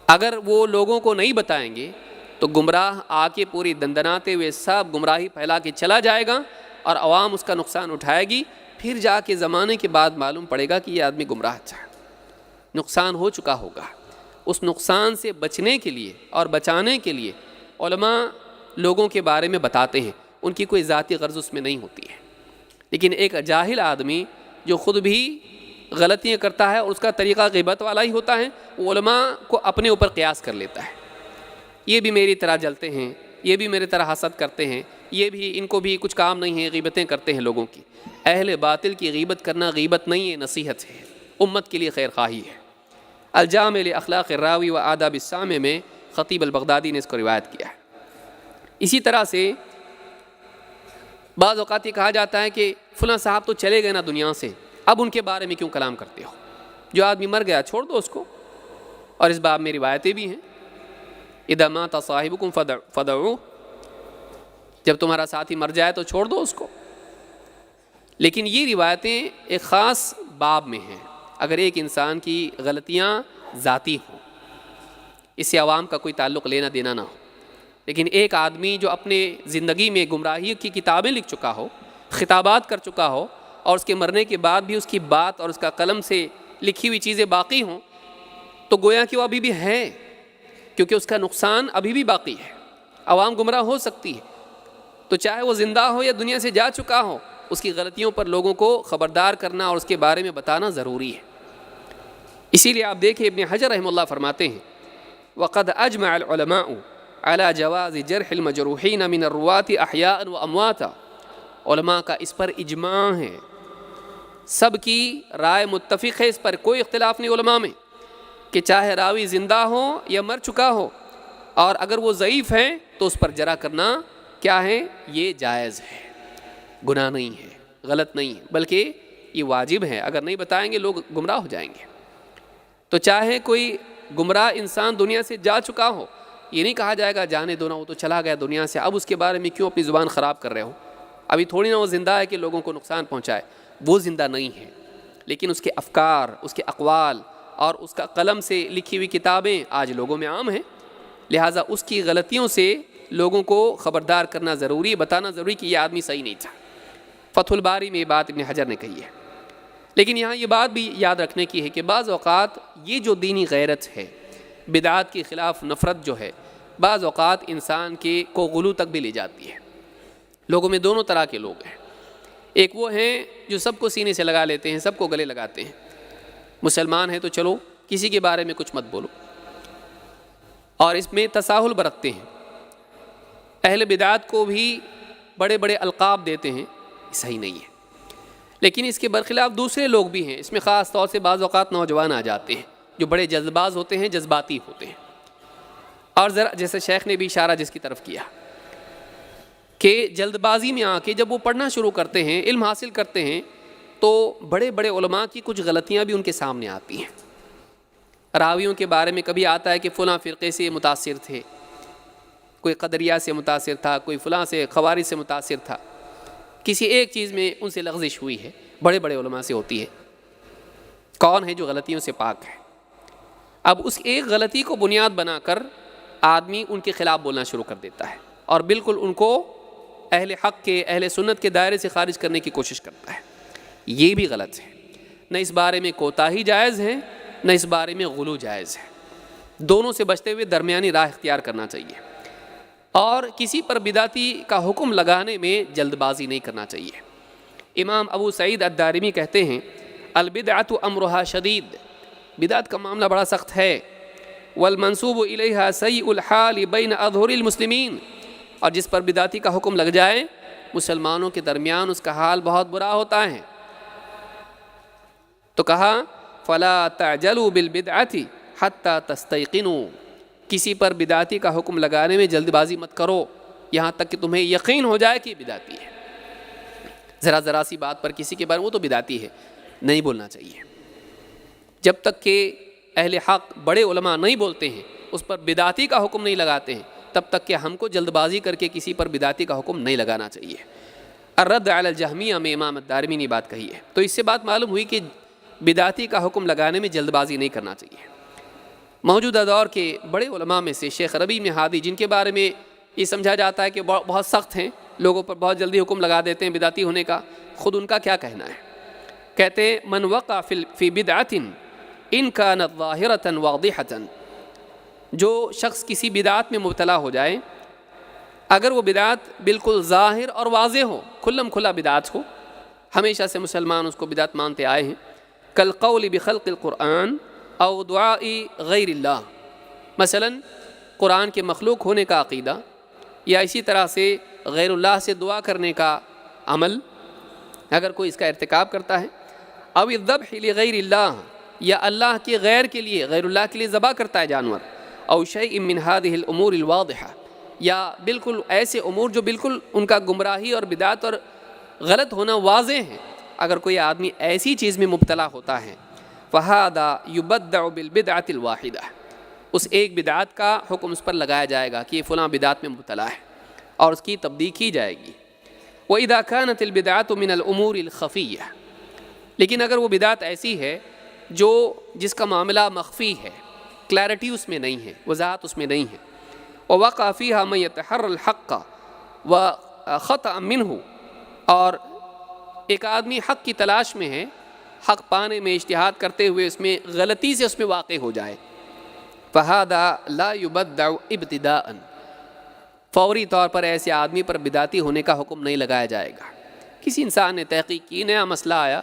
اگر وہ لوگوں کو نہیں بتائیں گے تو گمراہ آ کے پوری دندناتے ہوئے سب گمراہی پھیلا کے چلا جائے گا اور عوام اس کا نقصان اٹھائے گی، پھر جا کے زمانے کے بعد معلوم پڑے گا کہ یہ آدمی گمراہ تھا، نقصان ہو چکا ہوگا۔ اس نقصان سے بچنے کے لیے اور بچانے کے لیے علماء لوگوں کے بارے میں بتاتے ہیں، ان کی کوئی ذاتی غرض اس میں نہیں ہوتی ہے۔ لیکن ایک جاہل آدمی جو خود بھی غلطیاں کرتا ہے اور اس کا طریقہ غیبت والا ہی ہوتا ہے، وہ علماء کو اپنے اوپر قیاس کر لیتا ہے، یہ بھی میری طرح جلتے ہیں، یہ بھی میری طرح حسد کرتے ہیں، یہ بھی ان کو بھی کچھ کام نہیں ہے، غیبتیں کرتے ہیں لوگوں کی۔ اہل باطل کی غیبت کرنا غیبت نہیں ہے، نصیحت ہے، امت کے لیے خیر خواہی ہے۔ الجامع لاخلاق الراوی و آداب السامع میں خطیب البغدادی نے اس کو روایت کیا ہے۔ اسی طرح سے بعض اوقات یہ کہا جاتا ہے کہ فلاں صاحب تو چلے گئے نا دنیا سے، اب ان کے بارے میں کیوں کلام کرتے ہو؟ جو آدمی مر گیا چھوڑ دو اس کو. اور اس باب میں روایتیں بھی ہیں، اذا مات صاحبکم فدعوہ، جب تمہارا ساتھی مر جائے تو چھوڑ دو اس کو. لیکن یہ روایتیں ایک خاص باب میں ہیں. اگر ایک انسان کی غلطیاں ذاتی ہوں، اس سے عوام کا کوئی تعلق لینا دینا نہ ہو، لیکن ایک آدمی جو اپنے زندگی میں گمراہی کی کتابیں لکھ چکا ہو، خطابات کر چکا ہو، اور اس کے مرنے کے بعد بھی اس کی بات اور اس کا قلم سے لکھی ہوئی چیزیں باقی ہوں، تو گویا کہ وہ ابھی بھی ہے، کیونکہ اس کا نقصان ابھی بھی باقی ہے. عوام گمراہ ہو سکتی ہے، تو چاہے وہ زندہ ہو یا دنیا سے جا چکا ہو، اس کی غلطیوں پر لوگوں کو خبردار کرنا اور اس کے بارے میں بتانا ضروری ہے. اسی لیے آپ دیکھیں ابن حجر رحمہ اللہ فرماتے ہیں وَقَدْ أَجْمَعَ الْعُلَمَاءُ عَلَى جَوَازِ جَرْحِ الْمَجْرُوحِينَ مِنَ الرُّوَاةِ أَحْيَاءً وَأَمْوَاتًا. علماء کا اس پر اجماع ہے، سب کی رائے متفق ہے، اس پر کوئی اختلاف نہیں علماء میں کہ چاہے راوی زندہ ہو یا مر چکا ہو، اور اگر وہ ضعیف ہے تو اس پر جرح کرنا کیا ہے؟ یہ جائز ہے، گناہ نہیں ہے، غلط نہیں ہے، بلکہ یہ واجب ہے. اگر نہیں بتائیں گے لوگ گمراہ ہو جائیں گے. تو چاہے کوئی گمراہ انسان دنیا سے جا چکا ہو، یہ نہیں کہا جائے گا جانے دو نا، وہ تو چلا گیا دنیا سے، اب اس کے بارے میں کیوں اپنی زبان خراب کر رہے ہو؟ ابھی تھوڑی نا وہ زندہ ہے کہ لوگوں کو نقصان پہنچائے. وہ زندہ نہیں ہے، لیکن اس کے افکار، اس کے اقوال اور اس کا قلم سے لکھی ہوئی کتابیں آج لوگوں میں عام ہیں. لہٰذا اس کی غلطیوں سے لوگوں کو خبردار کرنا ضروری، بتانا ضروری کہ یہ آدمی صحیح نہیں تھا. فتح الباری میں یہ بات ابن حجر نے کہی ہے. لیکن یہاں یہ بات بھی یاد رکھنے کی ہے کہ بعض اوقات یہ جو دینی غیرت ہے، بدعات کے خلاف نفرت جو ہے، بعض اوقات انسان کو غلو تک بھی لے جاتی ہے. لوگوں میں دونوں طرح کے لوگ ہیں. ایک وہ ہیں جو سب کو سینے سے لگا لیتے ہیں، سب کو گلے لگاتے ہیں، مسلمان ہیں تو چلو کسی کے بارے میں کچھ مت بولو، اور اس میں تساہل برتتے ہیں. اہل بدعات کو بھی بڑے بڑے القاب دیتے ہیں، صحیح نہیں ہے. لیکن اس کے برخلاف دوسرے لوگ بھی ہیں. اس میں خاص طور سے بعض اوقات نوجوان آ جاتے ہیں جو بڑے جذباز ہوتے ہیں، جذباتی ہوتے ہیں. اور ذرا جیسے شیخ نے بھی اشارہ جس کی طرف کیا کہ جلد بازی میں آ کے جب وہ پڑھنا شروع کرتے ہیں، علم حاصل کرتے ہیں، تو بڑے بڑے علماء کی کچھ غلطیاں بھی ان کے سامنے آتی ہیں. راویوں کے بارے میں کبھی آتا ہے کہ فلاں فرقے سے متاثر تھے، کوئی قدریہ سے متاثر تھا، کوئی فلاں سے خوارج سے متاثر تھا، کسی ایک چیز میں ان سے لغزش ہوئی ہے. بڑے بڑے علماء سے ہوتی ہے. کون ہے جو غلطیوں سے پاک ہے؟ اب اس ایک غلطی کو بنیاد بنا کر آدمی ان کے خلاف بولنا شروع کر دیتا ہے، اور بالکل ان کو اہل حق کے، اہل سنت کے دائرے سے خارج کرنے کی کوشش کرتا ہے. یہ بھی غلط ہے. نہ اس بارے میں کوتاہی جائز ہے، نہ اس بارے میں غلو جائز ہے. دونوں سے بچتے ہوئے درمیانی راہ اختیار کرنا چاہیے. اور کسی پر بدعتی کا حکم لگانے میں جلد بازی نہیں کرنا چاہیے. امام ابو سعید الدارمی کہتے ہیں البدعۃ امرها شدید، بدعت کا معاملہ بڑا سخت ہے. والمنسوب الیہا سیء الحال بین اظہر المسلمین، اور جس پر بدعتی کا حکم لگ جائے مسلمانوں کے درمیان اس کا حال بہت برا ہوتا ہے. تو کہا فلا تعجلوا بالبدعۃ حتی تستیقنوا، کسی پر بدعتی کا حکم لگانے میں جلد بازی مت کرو یہاں تک کہ تمہیں یقین ہو جائے کہ بدعتی ہے. ذرا سی بات پر کسی کے بارے میں وہ تو بدعتی ہے نہیں بولنا چاہیے. جب تک کہ اہل حق بڑے علماء نہیں بولتے ہیں، اس پر بدعتی کا حکم نہیں لگاتے ہیں، تب تک کہ ہم کو جلد بازی کر کے کسی پر بدعتی کا حکم نہیں لگانا چاہیے. الرد علی الجہمیہ میں امام الدارمی نے بات کہی ہے. تو اس سے بات معلوم ہوئی کہ بدعتی کا حکم لگانے میں جلد بازی نہیں کرنا چاہیے. موجودہ دور کے بڑے علماء میں سے شیخ ربیع بن ہادی، جن کے بارے میں یہ سمجھا جاتا ہے کہ بہت سخت ہیں، لوگوں پر بہت جلدی حکم لگا دیتے ہیں بدعتی ہونے کا، خود ان کا کیا کہنا ہے؟ کہتے ہیں من وقع فی بدعۃ ان کانت ظاہرۃ واضحۃ، جو شخص کسی بدعت میں مبتلا ہو جائے، اگر وہ بدعت بالکل ظاہر اور واضح ہو، کھلم کھلا بدعت ہو، ہمیشہ سے مسلمان اس کو بدعت مانتے آئے ہیں، کالقول بخلق القرآن او دعاء غیر اللہ، مثلا قرآن کے مخلوق ہونے کا عقیدہ، یا اسی طرح سے غیر اللہ سے دعا کرنے کا عمل اگر کوئی اس کا ارتکاب کرتا ہے، او الذبح لغیر اللہ، یا اللہ کے غیر کے لیے، غیر اللہ کے لیے ذبح کرتا ہے جانور، او شیء من هذه الامور الواضحہ، یا بالکل ایسے امور جو بالکل ان کا گمراہی اور بدعت اور غلط ہونا واضح ہے، اگر کوئی آدمی ایسی چیز میں مبتلا ہوتا ہے فَهَذَا يُبَدَّعُ بِالْبِدْعَةِ الْوَاحِدَةِ، اس ایک بدعت کا حکم اس پر لگایا جائے گا کہ یہ فلاں بدعت میں مبتلا ہے اور اس کی تبدیل کی جائے گی۔ وَإِذَا كَانَتِ الْبِدْعَةُ مِنَ الْأُمُورِ الْخَفِيَّةِ، لیکن اگر وہ بدعت ایسی ہے جس کا معاملہ مخفی ہے، کلیرٹی اس میں نہیں ہے، وضاحت اس میں نہیں ہے، وَوَقَعَ فِيهَا مَن يَتَحَرَّى الْحَقَّ وَخَطَأَ مِنْهُ، اور ایک آدمی حق کی تلاش میں ہے، حق پانے میں اجتہاد کرتے ہوئے اس میں غلطی سے اس میں واقع ہو جائے، فَهَذَا لَا يُبَدَّعُ ابْتِدَاءً، فوری طور پر ایسے آدمی پر بدعتی ہونے کا حکم نہیں لگایا جائے گا۔ کسی انسان نے تحقیق کی، نیا مسئلہ آیا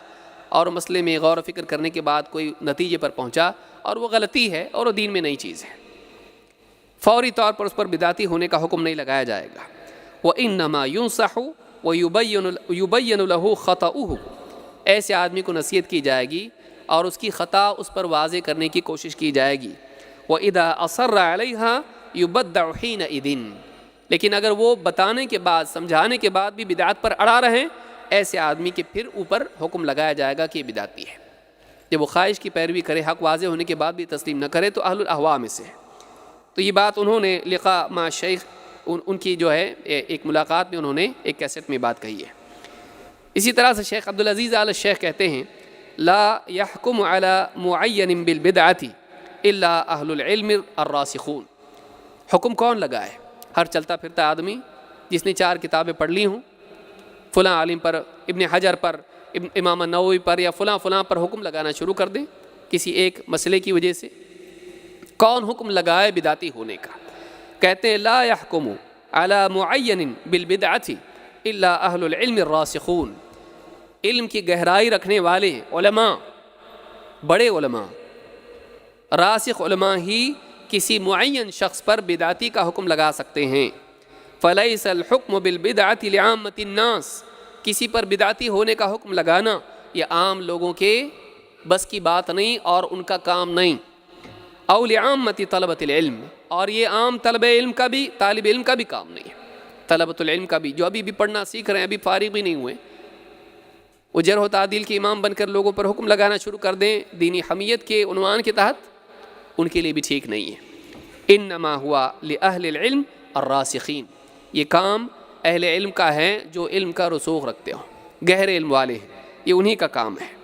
اور مسئلے میں غور و فکر کرنے کے بعد کوئی نتیجے پر پہنچا اور وہ غلطی ہے اور وہ دین میں نئی چیز ہے، فوری طور پر اس پر بدعتی ہونے کا حکم نہیں لگایا جائے گا۔ وَإِنَّمَا يُنصَحُ وَيُبَيَّنُ لَهُ خَطَأُهُ، ایسے آدمی کو نصیحت کی جائے گی اور اس کی خطا اس پر واضح کرنے کی کوشش کی جائے گی۔ وَإِذَا أَصَرَّ عَلَيْهَا يُبَدَّعُ حِينَئِذٍ، لیکن اگر وہ بتانے کے بعد سمجھانے کے بعد بھی بدعت پر اڑا رہیں، ایسے آدمی کے پھر اوپر حکم لگایا جائے گا کہ یہ بدعتی ہے۔ جب وہ خواہش کی پیروی کرے، حق واضح ہونے کے بعد بھی تسلیم نہ کرے تو اہل الاہواء میں سے ہے۔ تو یہ بات انہوں نے لقاء مع شیخ، ان کی جو ہے ایک ملاقات میں انہوں نے ایک کیسٹ میں بات کہی ہے۔ اسی طرح سے شیخ عبدالعزیز آل الشیخ کہتے ہیں لا يحكم على معین بالبدعة الا اہل العلم الراسخون، حکم کون لگائے؟ ہر چلتا پھرتا آدمی جس نے 4 کتابیں پڑھ لی ہوں، فلاں عالم پر، ابن حجر پر، امام النووی پر یا فلاں پر حکم لگانا شروع کر دیں کسی ایک مسئلے کی وجہ سے، کون حکم لگائے بدعتی ہونے کا؟ کہتے ہیں لا يحكم على معین بالبدعة الا اہل العلم الراسخون، علم کی گہرائی رکھنے والے علماء، بڑے علماء، راسخ علماء ہی کسی معین شخص پر بدعتی کا حکم لگا سکتے ہیں۔ فلیس الحکم بالبدعة لعامة الناس، کسی پر بدعتی ہونے کا حکم لگانا یہ عام لوگوں کے بس کی بات نہیں اور ان کا کام نہیں۔ او لعامة طلبة العلم، اور یہ عام طالب علم کا بھی کام نہیں ہے، طلبۃ العلم کا بھی، جو ابھی بھی پڑھنا سیکھ رہے ہیں، ابھی فارغ بھی نہیں ہوئے، وہ جرح و تعدیل کے امام بن کر لوگوں پر حکم لگانا شروع کر دیں دینی حمیت کے عنوان کے تحت، ان کے لیے بھی ٹھیک نہیں ہے۔ انما ہوا لأہل العلم الراسخین، یہ کام اہل علم کا ہے جو علم کا رسوخ رکھتے ہوں، گہرے علم والے ہیں، یہ انہی کا کام ہے۔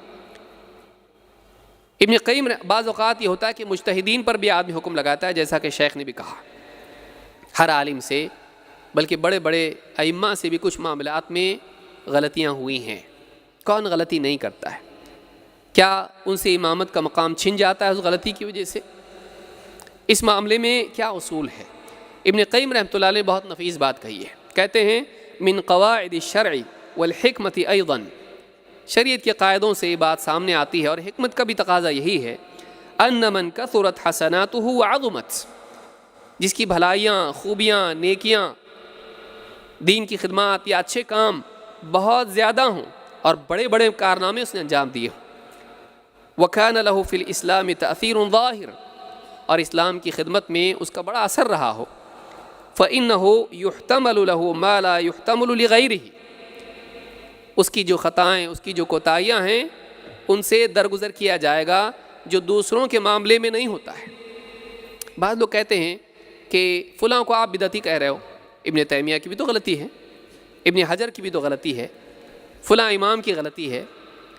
ابن قیم بعض اوقات یہ ہوتا ہے کہ مجتہدین پر بھی آدمی حکم لگاتا ہے، جیسا کہ شیخ نے بھی کہا، ہر عالم سے بلکہ بڑے بڑے ائمہ سے بھی کچھ معاملات میں غلطیاں ہوئی ہیں، کون غلطی نہیں کرتا ہے؟ کیا ان سے امامت کا مقام چھن جاتا ہے اس غلطی کی وجہ سے؟ اس معاملے میں کیا اصول ہے؟ ابن قیم رحمۃ اللہ علیہ بہت نفیس بات کہی ہے، کہتے ہیں من قواعد الشرع والحکمت ایضا، شریعت کے قاعدوں سے یہ بات سامنے آتی ہے اور حکمت کا بھی تقاضا یہی ہے، ان من کثرت حسناتہ وعظمت، جس کی بھلائیاں، خوبیاں، نیکیاں، دین کی خدمات یا اچھے کام بہت زیادہ ہوں اور بڑے بڑے کارنامے اس نے انجام دیے ہوں، وَكَانَ لَهُ فِي الْإِسْلَامِ تَأْثِيرٌ ظَاهِرٌ، اور اسلام کی خدمت میں اس کا بڑا اثر رہا ہو، فَإِنَّهُ يُحْتَمَلُ لَهُ مَا لَا يُحْتَمَلُ لِغَيْرِهِ، اس کی جو خطائیں، اس کی جو کوتاہیاں ہیں، ان سے درگزر کیا جائے گا جو دوسروں کے معاملے میں نہیں ہوتا ہے۔ بعض لوگ کہتے ہیں کہ فلاں کو آپ بدعتی کہہ رہے ہو، ابن تیمیہ کی بھی تو غلطی ہے، ابن حجر کی بھی تو غلطی ہے، فلاں امام کی غلطی ہے،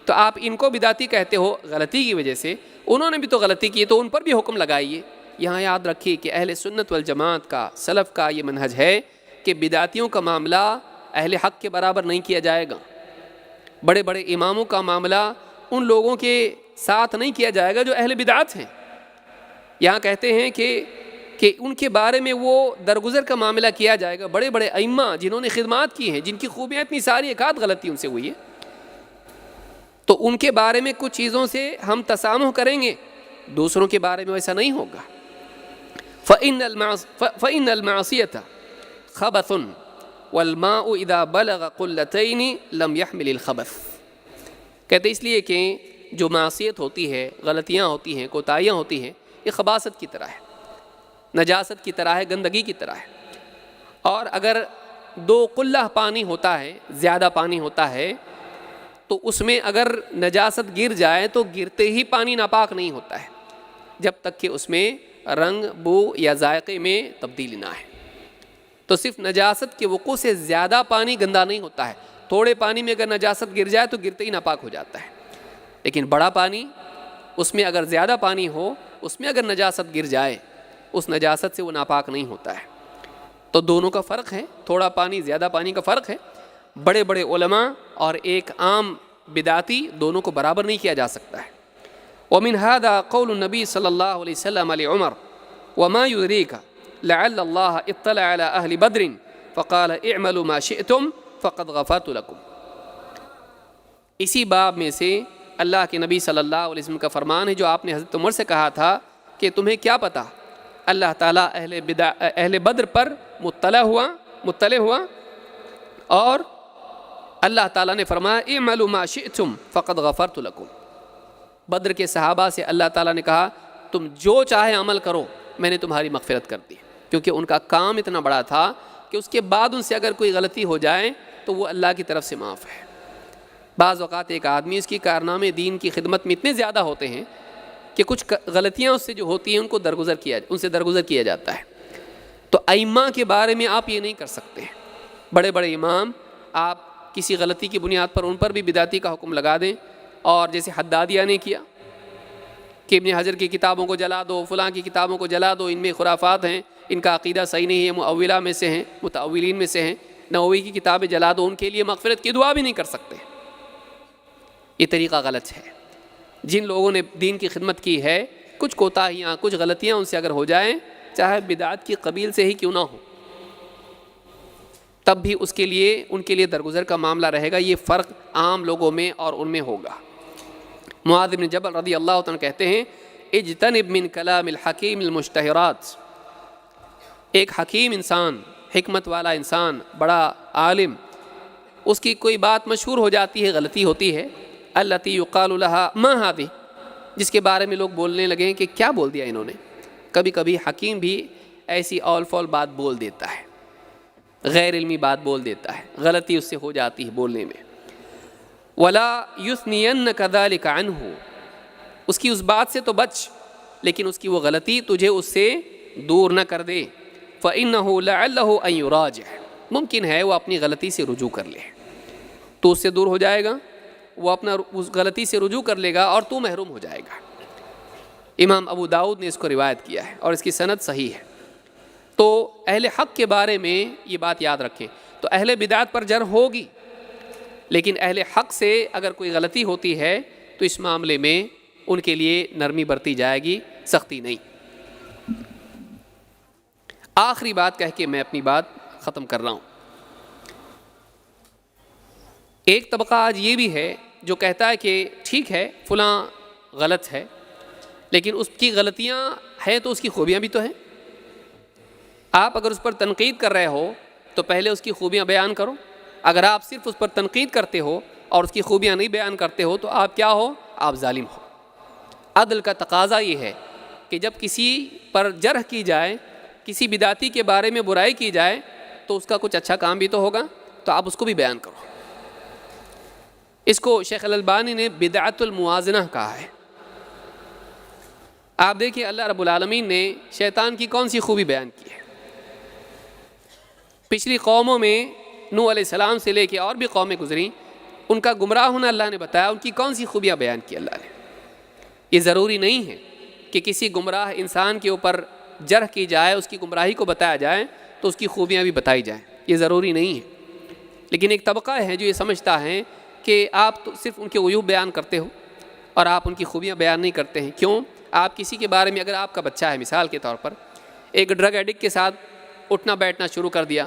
تو آپ ان کو بدعتی کہتے ہو غلطی کی وجہ سے، انہوں نے بھی تو غلطی کی تو ان پر بھی حکم لگائیے۔ یہاں یاد رکھیے کہ اہل سنت والجماعت کا، سلف کا یہ منہج ہے کہ بدعتیوں کا معاملہ اہل حق کے برابر نہیں کیا جائے گا، بڑے بڑے اماموں کا معاملہ ان لوگوں کے ساتھ نہیں کیا جائے گا جو اہل بدعت ہیں۔ یہاں کہتے ہیں کہ ان کے بارے میں وہ درگزر کا معاملہ کیا جائے گا، بڑے بڑے ائمہ جنہوں نے خدمات کی ہیں، جن کی خوبیاں اتنی ساری، ایک آدھ غلطی ان سے ہوئی ہے، تو ان کے بارے میں کچھ چیزوں سے ہم تسامح کریں گے، دوسروں کے بارے میں ویسا نہیں ہوگا۔ فَإِنَّ الْمَعْصِيَةَ خَبَثٌ وَالْمَاءُ إِذَا بَلَغَ قُلَّتَيْنِ لَمْ يَحْمِلِ الْخَبَث، کہتے اس لیے کہ جو معصیت ہوتی ہے، غلطیاں ہوتی ہیں، کوتاہیاں ہوتی ہیں، یہ خباثت کی طرح ہے، نجاست کی طرح ہے، گندگی کی طرح ہے، اور اگر 2 قلہ پانی ہوتا ہے، زیادہ پانی ہوتا ہے، تو اس میں اگر نجاست گر جائے تو گرتے ہی پانی ناپاک نہیں ہوتا ہے جب تک کہ اس میں رنگ، بو یا ذائقے میں تبدیلی نہ ہے۔ تو صرف نجاست کے وقوع سے زیادہ پانی گندا نہیں ہوتا ہے، تھوڑے پانی میں اگر نجاست گر جائے تو گرتے ہی ناپاک ہو جاتا ہے، لیکن بڑا پانی، اس میں اگر زیادہ پانی ہو، اس میں اگر نجاست گر جائے، اس نجاست سے وہ ناپاک نہیں ہوتا ہے۔ تو دونوں کا فرق ہے، تھوڑا پانی زیادہ پانی کا فرق ہے۔ بڑے بڑے علماء اور ایک عام بدعتی دونوں کو برابر نہیں کیا جا سکتا ہے۔ ومن هذا قول النبی صلی اللہ علیہ وسلم لعمر وما يدريك لعل الله اطلع على اہل بدر فقال اعملوا ما شئتم فقد غفرت لكم۔ اسی باب میں سے اللہ کے نبی صلی اللہ علیہ وسلم کا فرمان ہے جو آپ نے حضرت عمر سے کہا تھا کہ تمہیں کیا پتہ، اللہ تعالیٰ اہل بدر پر مطلع ہوا اور اللہ تعالیٰ نے فرمایا اعملوا ما شئتم فقد غفرت لكم۔ بدر کے صحابہ سے اللہ تعالیٰ نے کہا تم جو چاہے عمل کرو، میں نے تمہاری مغفرت کر دی، کیونکہ ان کا کام اتنا بڑا تھا کہ اس کے بعد ان سے اگر کوئی غلطی ہو جائے تو وہ اللہ کی طرف سے معاف ہے۔ بعض اوقات ایک آدمی اس کی کارنامے دین کی خدمت میں اتنے زیادہ ہوتے ہیں کہ کچھ غلطیاں اس سے جو ہوتی ہیں ان سے درگزر کیا جاتا ہے۔ تو ائمہ کے بارے میں آپ یہ نہیں کر سکتے، بڑے بڑے امام آپ کسی غلطی کی بنیاد پر ان پر بھی بدعتی کا حکم لگا دیں، اور جیسے حدادیہ نے کیا کہ ابن حجر کی کتابوں کو جلا دو، فلاں کی کتابوں کو جلا دو، ان میں خرافات ہیں، ان کا عقیدہ صحیح نہیں ہے، مؤولہ میں سے ہیں، متأولین میں سے ہیں، نووی کی کتابیں جلا دو، ان کے لیے مغفرت کی دعا بھی نہیں کر سکتے۔ یہ طریقہ غلط ہے۔ جن لوگوں نے دین کی خدمت کی ہے، کچھ کوتاہیاں، کچھ غلطیاں ان سے اگر ہو جائیں، چاہے بدعت کی قبیل سے ہی کیوں نہ ہو، تب بھی ان کے لیے درگزر کا معاملہ رہے گا۔ یہ فرق عام لوگوں میں اور ان میں ہوگا۔ معاذ بن جبل رضی اللہ عنہ کہتے ہیں اجتنب من کلام الحکیم المشتہرات۔ ایک حکیم انسان، حکمت والا انسان، بڑا عالم، اس کی کوئی بات مشہور ہو جاتی ہے، غلطی ہوتی ہے، التی یقال لها ما هذه، جس کے بارے میں لوگ بولنے لگے کہ کیا بول دیا انہوں نے۔ کبھی کبھی حکیم بھی ایسی اول فول بات بول دیتا ہے، غیر علمی بات بول دیتا ہے، غلطی اس سے ہو جاتی ہے بولنے میں۔ ولا یثنینک ذلک عنہ، اس کی اس بات سے تو بچ، لیکن اس کی وہ غلطی تجھے اس سے دور نہ کر دے۔ فإنہ لعلہ ان یراجع، ممکن ہے وہ اپنی غلطی سے رجوع کر لے، تو اس سے دور ہو جائے گا، وہ اپنا اس غلطی سے رجوع کر لے گا اور تو محروم ہو جائے گا۔ امام ابو داؤد نے اس کو روایت کیا ہے اور اس کی سند صحیح ہے۔ تو اہل حق کے بارے میں یہ بات یاد رکھیں۔ تو اہل بدعت پر جرح ہوگی، لیکن اہل حق سے اگر کوئی غلطی ہوتی ہے تو اس معاملے میں ان کے لیے نرمی برتی جائے گی، سختی نہیں۔ آخری بات کہہ کے میں اپنی بات ختم کر رہا ہوں۔ ایک طبقہ آج یہ بھی ہے جو کہتا ہے کہ ٹھیک ہے فلاں غلط ہے، لیکن اس کی غلطیاں ہیں تو اس کی خوبیاں بھی تو ہیں۔ آپ اگر اس پر تنقید کر رہے ہو تو پہلے اس کی خوبیاں بیان کرو۔ اگر آپ صرف اس پر تنقید کرتے ہو اور اس کی خوبیاں نہیں بیان کرتے ہو تو آپ کیا ہو؟ آپ ظالم ہو۔ عدل کا تقاضا یہ ہے کہ جب کسی پر جرح کی جائے، کسی بدعتی کے بارے میں برائی کی جائے، تو اس کا کچھ اچھا کام بھی تو ہوگا، تو آپ اس کو بھی بیان کرو۔ اس کو شیخ الالبانی نے بدعت الموازنہ کہا ہے۔ آپ دیکھیں اللہ رب العالمین نے شیطان کی کون سی خوبی بیان کی ہے۔ پچھلی قوموں میں نوح علیہ السلام سے لے کے اور بھی قومیں گزریں، ان کا گمراہ ہونا اللہ نے بتایا، ان کی کون سی خوبیاں بیان کی اللہ نے۔ یہ ضروری نہیں ہے کہ کسی گمراہ انسان کے اوپر جرح کی جائے، اس کی گمراہی کو بتایا جائے تو اس کی خوبیاں بھی بتائی جائیں، یہ ضروری نہیں ہے۔ لیکن ایک طبقہ ہے جو یہ سمجھتا ہے کہ آپ تو صرف ان کے عیوب بیان کرتے ہو اور آپ ان کی خوبیاں بیان نہیں کرتے ہیں۔ کیوں؟ آپ کسی کے بارے میں، اگر آپ کا بچہ ہے مثال کے طور پر ایک ڈرگ ایڈکٹ کے ساتھ اٹھنا بیٹھنا شروع کر دیا،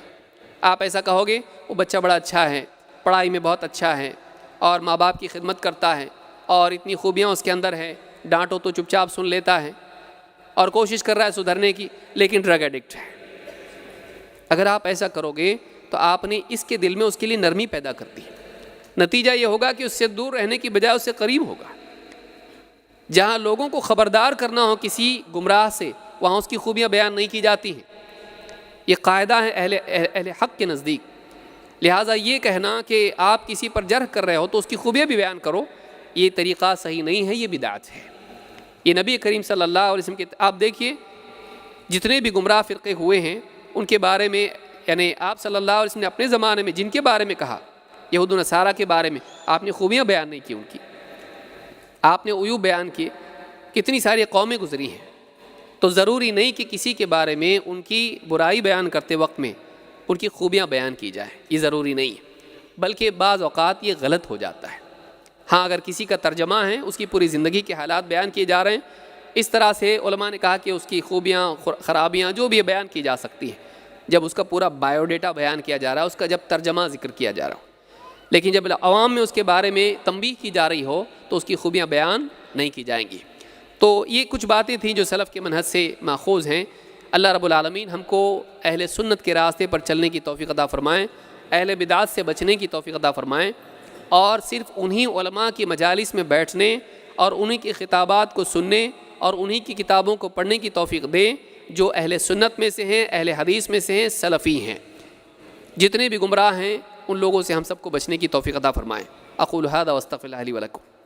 آپ ایسا کہو گے وہ بچہ بڑا اچھا ہے، پڑھائی میں بہت اچھا ہے اور ماں باپ کی خدمت کرتا ہے اور اتنی خوبیاں اس کے اندر ہیں، ڈانٹو تو چپ چاپ سن لیتا ہے اور کوشش کر رہا ہے سدھرنے کی، لیکن ڈرگ ایڈکٹ ہے۔ اگر آپ ایسا کرو گے تو آپ نے اس کے دل میں اس کے لیے نرمی پیدا کر دی۔ نتیجہ یہ ہوگا کہ اس سے دور رہنے کی بجائے اس سے قریب ہوگا۔ جہاں لوگوں کو خبردار کرنا ہو کسی گمراہ سے، وہاں اس کی خوبیاں بیان نہیں کی جاتی ہیں، یہ قاعدہ ہے اہل حق کے نزدیک. لہٰذا یہ کہنا کہ آپ کسی پر جرح کر رہے ہو تو اس کی خوبیاں بھی بیان کرو، یہ طریقہ صحیح نہیں ہے، یہ بدعت ہے. یہ نبی کریم صلی اللہ علیہ وسلم کے آپ دیکھیے جتنے بھی گمراہ فرقے ہوئے ہیں ان کے بارے میں، یعنی آپ صلی اللہ علیہ وسلم نے اپنے زمانے میں جن کے بارے میں کہا، یہود و نصارہ کے بارے میں، آپ نے خوبیاں بیان نہیں کی ان کی، آپ نے عیوب بیان کیے. کتنی ساری قومیں گزری ہیں، تو ضروری نہیں کہ کسی کے بارے میں ان کی برائی بیان کرتے وقت میں ان کی خوبیاں بیان کی جائیں، یہ ضروری نہیں ہے، بلکہ بعض اوقات یہ غلط ہو جاتا ہے. ہاں اگر کسی کا ترجمہ ہے، اس کی پوری زندگی کے حالات بیان کیے جا رہے ہیں، اس طرح سے علماء نے کہا کہ اس کی خوبیاں خرابیاں جو بھی بیان کی جا سکتی ہیں جب اس کا پورا بایو ڈیٹا بیان کیا جا رہا ہے، اس کا جب ترجمہ ذکر کیا جا رہا ہو. لیکن جب عوام میں اس کے بارے میں تنبیہ کی جا رہی ہو تو اس کی خوبیاں بیان نہیں کی جائیں گی. تو یہ کچھ باتیں تھیں جو سلف کے منہج سے ماخوذ ہیں. اللہ رب العالمین ہم کو اہل سنت کے راستے پر چلنے کی توفیق عطا فرمائیں، اہل بدعات سے بچنے کی توفیق عطا فرمائیں، اور صرف انہی علماء کی مجالس میں بیٹھنے اور انہی کی خطابات کو سننے اور انہی کی کتابوں کو پڑھنے کی توفیق دیں جو اہل سنت میں سے ہیں، اہل حدیث میں سے ہیں، سلفی ہیں. جتنے بھی گمراہ ہیں ان لوگوں سے ہم سب کو بچنے کی توفیق عطا فرمائیں. اقول ھذا واستغفر اللہ لی ولکم.